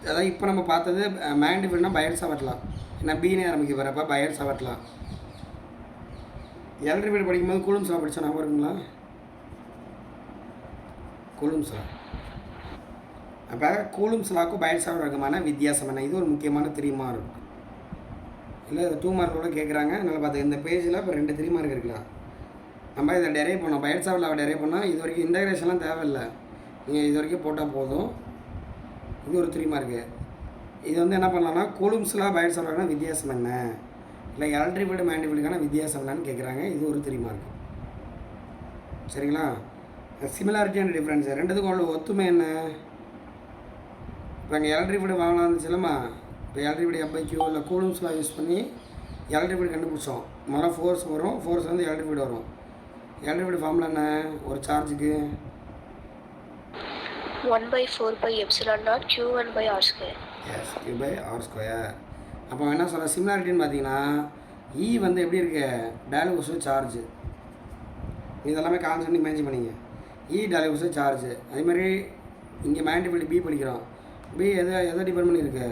அதாவது இப்போ நம்ம பார்த்தது மேண்டிஃபைட்னா பயர்ஸாக வரலாம். ஏன்னா பீனே ஆரம்பிக்க போகிறப்ப பயர்ஸாக வரலாம். எலக்ட்ரிக் படிக்கும்போது கூலும்ஸ்லாம் படித்தா ஞாபகம் இருக்குங்களா? கூலும்ஸ்லா. அப்போ கூலும்ஸ்லாவுக்கும் பயர்ஸாக இருக்குமான வித்தியாசம் என்ன? இது ஒரு முக்கியமான 3 மார்க். இல்லை 2 மார்க்கோட கேட்குறாங்க. அதனால் பார்த்து இந்த பேஜில் இப்போ 2 3 மார்க் இருக்கலாம். நம்ம இதை டெரைவ் பண்ணோம். பயர்ஸாவில் டெரைவ் பண்ணால் இது வரைக்கும் இன்டகிரேஷன்லாம் தேவையில்லை. நீங்கள் இது வரைக்கும் போட்டால் போதும். இது ஒரு 3 மார்க்கு. இது வந்து என்ன பண்ணலாம்னா கூலும்ஸ்லாம் பயர்ஸாக வித்தியாசம் என்ன, இல்லை எலக்ட்ரிஃபைடு மேண்டிஃபைடுக்கான வித்தியாசம் என்னன்னு கேட்குறாங்க. இது ஒரு 3 மார்க். சரிங்களா? சிமிலாரிட்டி அண்ட் டிஃப்ரென்ஸ் ரெண்டுத்துக்கும் உள்ள ஒத்துமை என்ன? இப்போ இங்கே எலக்ட்ரிஃபைடு வாங்கலாம் இருந்துச்சுல்லம்மா. இப்போ எலக்ட்ரிஃபைடு FQ இல்லை கூலும்ஸ்லாம் யூஸ் பண்ணி எலக்ட்ரிஃபைடு கண்டுபிடிச்சோம். முதல்ல ஃபோர்ஸ் வரும், ஃபோர்ஸ் வந்து எலக்ட்ரிஃபைடு வரும். எலக்ட்ரிஃபைடு ஃபார்முலா என்ன ஒரு சார்ஜுக்கு? 1/4πε0 Q1/r². S, Q/r². அப்போ என்ன சொல்கிற சிமிலாரிட்டின்னு பார்த்தீங்கன்னா E வந்து எப்படி இருக்கு? டேலுவஸ் சார்ஜ். இதெல்லாமே கான்ஸ்டன்ட் மேனேஜ் பண்ணிங்க. E டேலுவஸ் சார்ஜ். அதேமாதிரி இங்கே மேண்டிஃபைடு B படிக்கிறோம். B எதை டிபெண்ட் பண்ணியிருக்கு?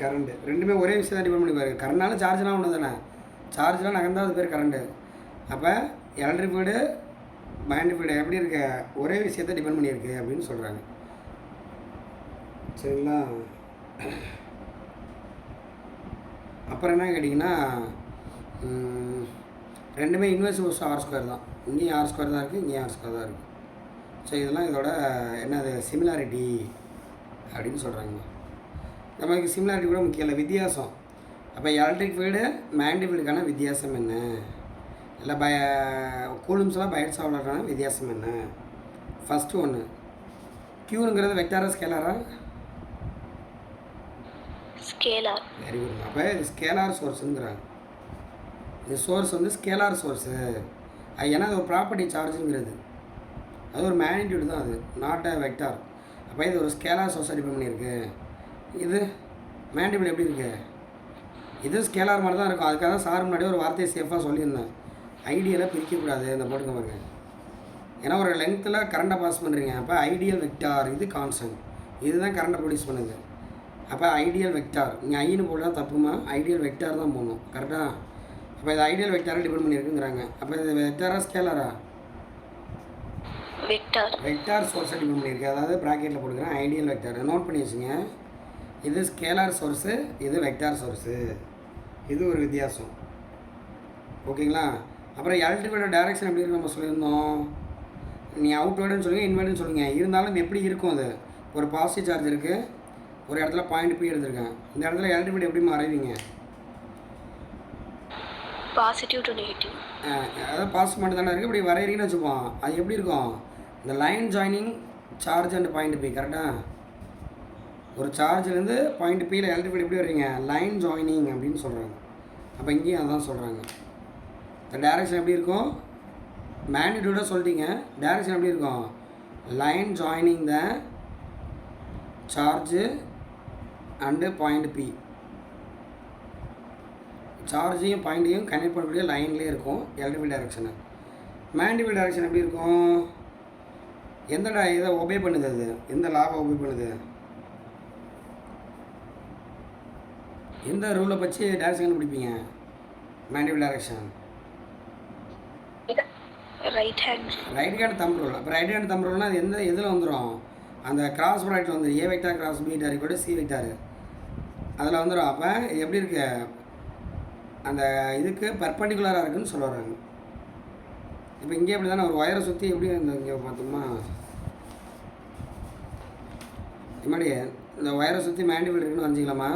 கரண்ட்டு. ரெண்டுமே ஒரே விஷயம் தான் டிபெண்ட் பண்ணிப்பாரு. கரண்ட்னாலும் சார்ஜ்லாம் ஒன்று தானே. சார்ஜ்லாம் நகர்ந்தால் அது பேர் கரண்ட்டு. அப்போ எலக்ட்ரிஃபைடு மேண்டிஃபைடு எப்படி இருக்க? ஒரே விஷயத்தை டிபெண்ட் பண்ணியிருக்கு அப்படின்னு சொல்கிறாங்க. சரிங்களா? அப்புறம் என்ன கேட்டிங்கன்னா ரெண்டுமே இன்வெர்ஸ் R² தான். இங்கேயும் R² தான் இருக்குது, இங்கேயும் R² தான் இருக்குது. ஸோ இதெல்லாம் இதோட என்னது சிமிலாரிட்டி அப்படின்னு சொல்கிறாங்க. நமக்கு சிமிலாரிட்டி கூட முக்கியம் இல்லை, வித்தியாசம். அப்போ எலக்ட்ரிக் ஃபீல்டு மேண்டிஃபைடுக்கான வித்தியாசம் என்ன, இல்லை கூலும்ஸ்லாம் பயர்ஸாக வித்தியாசம் என்ன? ஃபஸ்ட்டு ஒன்று க்யூங்கிறது வெக்டாரா ஸ்கேலாரா? ஸ்கேலார். Very good. அப்போ இது ஸ்கேலார் சோர்ஸுங்கிறாங்க. இந்த சோர்ஸ் வந்து ஸ்கேலார் சோர்ஸு. அது ஏன்னா அது ஒரு ப்ராப்பர்ட்டி சார்ஜுங்கிறது. அது ஒரு மேக்னிடியூட் தான், அது நாட் அ வெக்டார். அப்போ இது ஒரு ஸ்கேலார் சோர்ஸாக டிபெண்ட் பண்ணியிருக்கு. இது மேண்டிஃபைடு எப்படி இருக்கு? இது ஸ்கேலார் மாதிரி தான் இருக்கும். அதுக்காக தான் சார் முன்னாடி ஒரு வார்த்தையை சேஃபாக சொல்லியிருந்தேன். ஐடியலாக பிரிக்கக்கூடாது இந்த போட்டுக்க பாருங்க. ஏன்னா ஒரு லென்த்தில் கரண்ட்டை பாஸ் பண்ணுறீங்க. அப்போ ஐடியல் வெக்டார் இது கான்ஸ்டன்ட். இதுதான் கரண்ட்டை ப்ரொடியூஸ் பண்ணுது. அப்போ ஐடியல் வெக்டார் இங்கே ஐன்னு போட்டால் தப்புமா, ஐடியல் வெக்டார் தான் போடணும். கரெக்டாக? அப்போ இது ஐடியல் வெக்டாரை டிபெண்ட் பண்ணியிருக்குங்கிறாங்க. அப்போ இது வெக்டாரா ஸ்கேலாரா? வெக்டார். வெக்டார் சோர்ஸை டிபெண்ட் பண்ணியிருக்கு. அதாவது ப்ராக்கெட்டில் போட்டுக்கிறேன் ஐடியல் வெக்டார். நோட் பண்ணி வச்சுங்க. இது ஸ்கேலார் சோர்ஸு, இது வெக்டார் சோர்ஸு. இது ஒரு வித்தியாசம். ஓகேங்களா? அப்புறம் எலக்ட்ரிக்கோட டைரக்ஷன் எப்படி இருக்கு நம்ம சொல்லியிருந்தோம். நீ அவுட்வேர்டுன்னு சொல்லுங்கள், இன்வேர்டுன்னு சொல்லுங்கள். இருந்தாலும் எப்படி இருக்கும்? அது ஒரு பாசிட்டிவ் சார்ஜ் இருக்குது, ஒரு இடத்துல பாயிண்ட் P எடுத்திருக்கேன். இந்த இடத்துல எலக்ட்ரிக் எப்படி மாறுவீங்க? Positive to negative. அதாவது பாசிட்டிவ் மட்டும் தானே இருக்குது. இப்படி வரைகிறீங்கன்னு வச்சுப்போம். அது எப்படி இருக்கும்? இந்த line joining charge and point P. கரெக்டாக? ஒரு சார்ஜ்லேருந்து பாயிண்ட் Pயில் எலக்ட்ரிக் எப்படி வருவீங்க? லைன் ஜாயினிங் அப்படின்னு சொல்கிறாங்க. அப்போ இங்கேயும் அதான் சொல்கிறாங்க. இந்த டைரக்ஷன் எப்படி இருக்கும்? மேக்னிடியூடாக சொல்லிட்டீங்க. டைரக்ஷன் எப்படி இருக்கும்? Line joining the charge and point P. சார்ஜையும் பாயிண்ட்டையும் கனெக்ட் பண்ணக்கூடிய லைன்லேயே இருக்கும் எலக்ட்ரிக் டைரக்ஷனு. மேண்டிஃபைடு டைரக்ஷன் எப்படி இருக்கும்? எந்த இதை ஒபே பண்ணுது? அது எந்த லாவை ஒபே பண்ணுது? எந்த ரூலை வச்சு டைரக்ஷன் கண்டுபிடிப்பீங்க? மேண்டிஃபைடு direction right hand thumb rule. அப்போ ரைட் ஹேண்ட் தம் ரூல்னால் அது எந்த இதில் வந்துடும்? அந்த கிராஸ் ப்ராடக்ட்டில் வந்து A vector cross B vector கூட C வெக்டார் அதில் வந்துடும். அப்போ இது எப்படி இருக்கு? அந்த இதுக்கு பர்பண்டிகுலராக இருக்குதுன்னு சொல்ல வர்றாங்க. இப்போ இங்கே எப்படி தானே ஒரு ஒயரை சுற்றி எப்படி இங்கே பார்த்தோம்னா முன்னாடி இந்த ஒயரை சுற்றி மேண்டிஃபைடு இருக்குன்னு வரைஞ்சிக்கலாமா?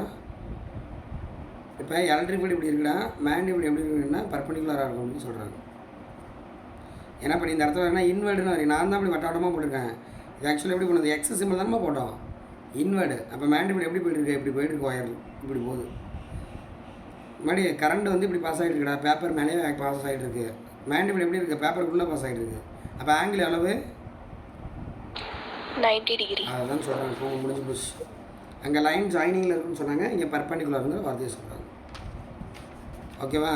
இப்போ எலக்ட்ரிக் ஃபீல்டு இப்படி இருக்குன்னா மேண்டிஃபைடு எப்படி இருக்குன்னா பர்பண்டிகுலராக இருக்கும் அப்படின்னு சொல்கிறாங்க. ஏன்னா இப்போ இந்த இடத்துல என்ன இன்வேர்டுன்னு வரையும். நான் தான் அப்படி வட்டாட்டமாக போட்டிருக்கேன். இது ஆக்சுவலி எப்படி பண்ணுது? எக்ஸ் சிம்பிள் தானே போட்டோம், இன்வேர்டு. அப்போ மேண்டிஃபைடு எப்படி போயிட்டுருக்கு? இப்படி போயிட்டுருக்கு, ஒயர் இப்படி போகுது. முன்னாடி கரண்ட் வந்து இப்படி பாஸ் ஆகிட்டு இருக்குடா, பேப்பர் மேலேயே பாஸ் ஆகிட்டு இருக்குது. மேண்டிஃபைடு எப்படி இருக்குது? பேப்பருக்குள்ளே பாஸ் ஆகிட்டு இருக்குது. அப்போ ஆங்கிள் அளவு 90 degree. அதுதான் சொல்கிறாங்க, இப்போ முடிஞ்சு போச்சு. அங்கே லைன் ஜாயினிங்கில் இருக்குன்னு சொன்னாங்க, இங்கே பர்பண்டிகுலருங்கிற வார்த்தையை சொல்கிறாங்க. ஓகேவா?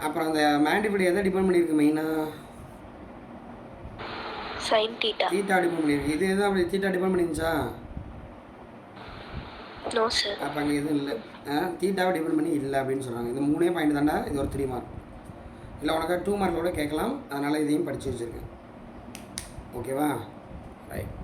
அப்புறம் அந்த மேண்டிபிள் எதை டிபெண்ட் பண்ணியிருக்கு மெயினாக? sin theta. தீட்டா டிபெண்ட் பண்ணியிருக்கு. இது எதுவும் அப்படி தீட்டா டிபெண்ட் பண்ணிருந்துச்சா? No sir. அப்போ அங்கே எதுவும் இல்லை. தீட்டாவை டிபெண்ட் பண்ணி இல்லை அப்படின்னு சொல்கிறாங்க. இது 3 பாயிண்ட் தாண்டா, இது ஒரு 3 மார்க். இல்லை உனக்கு 2 மார்க்கில் கூட கேட்கலாம், அதனால் இதையும் படித்து வச்சுருக்கேன். ஓகேவா? ரைட்.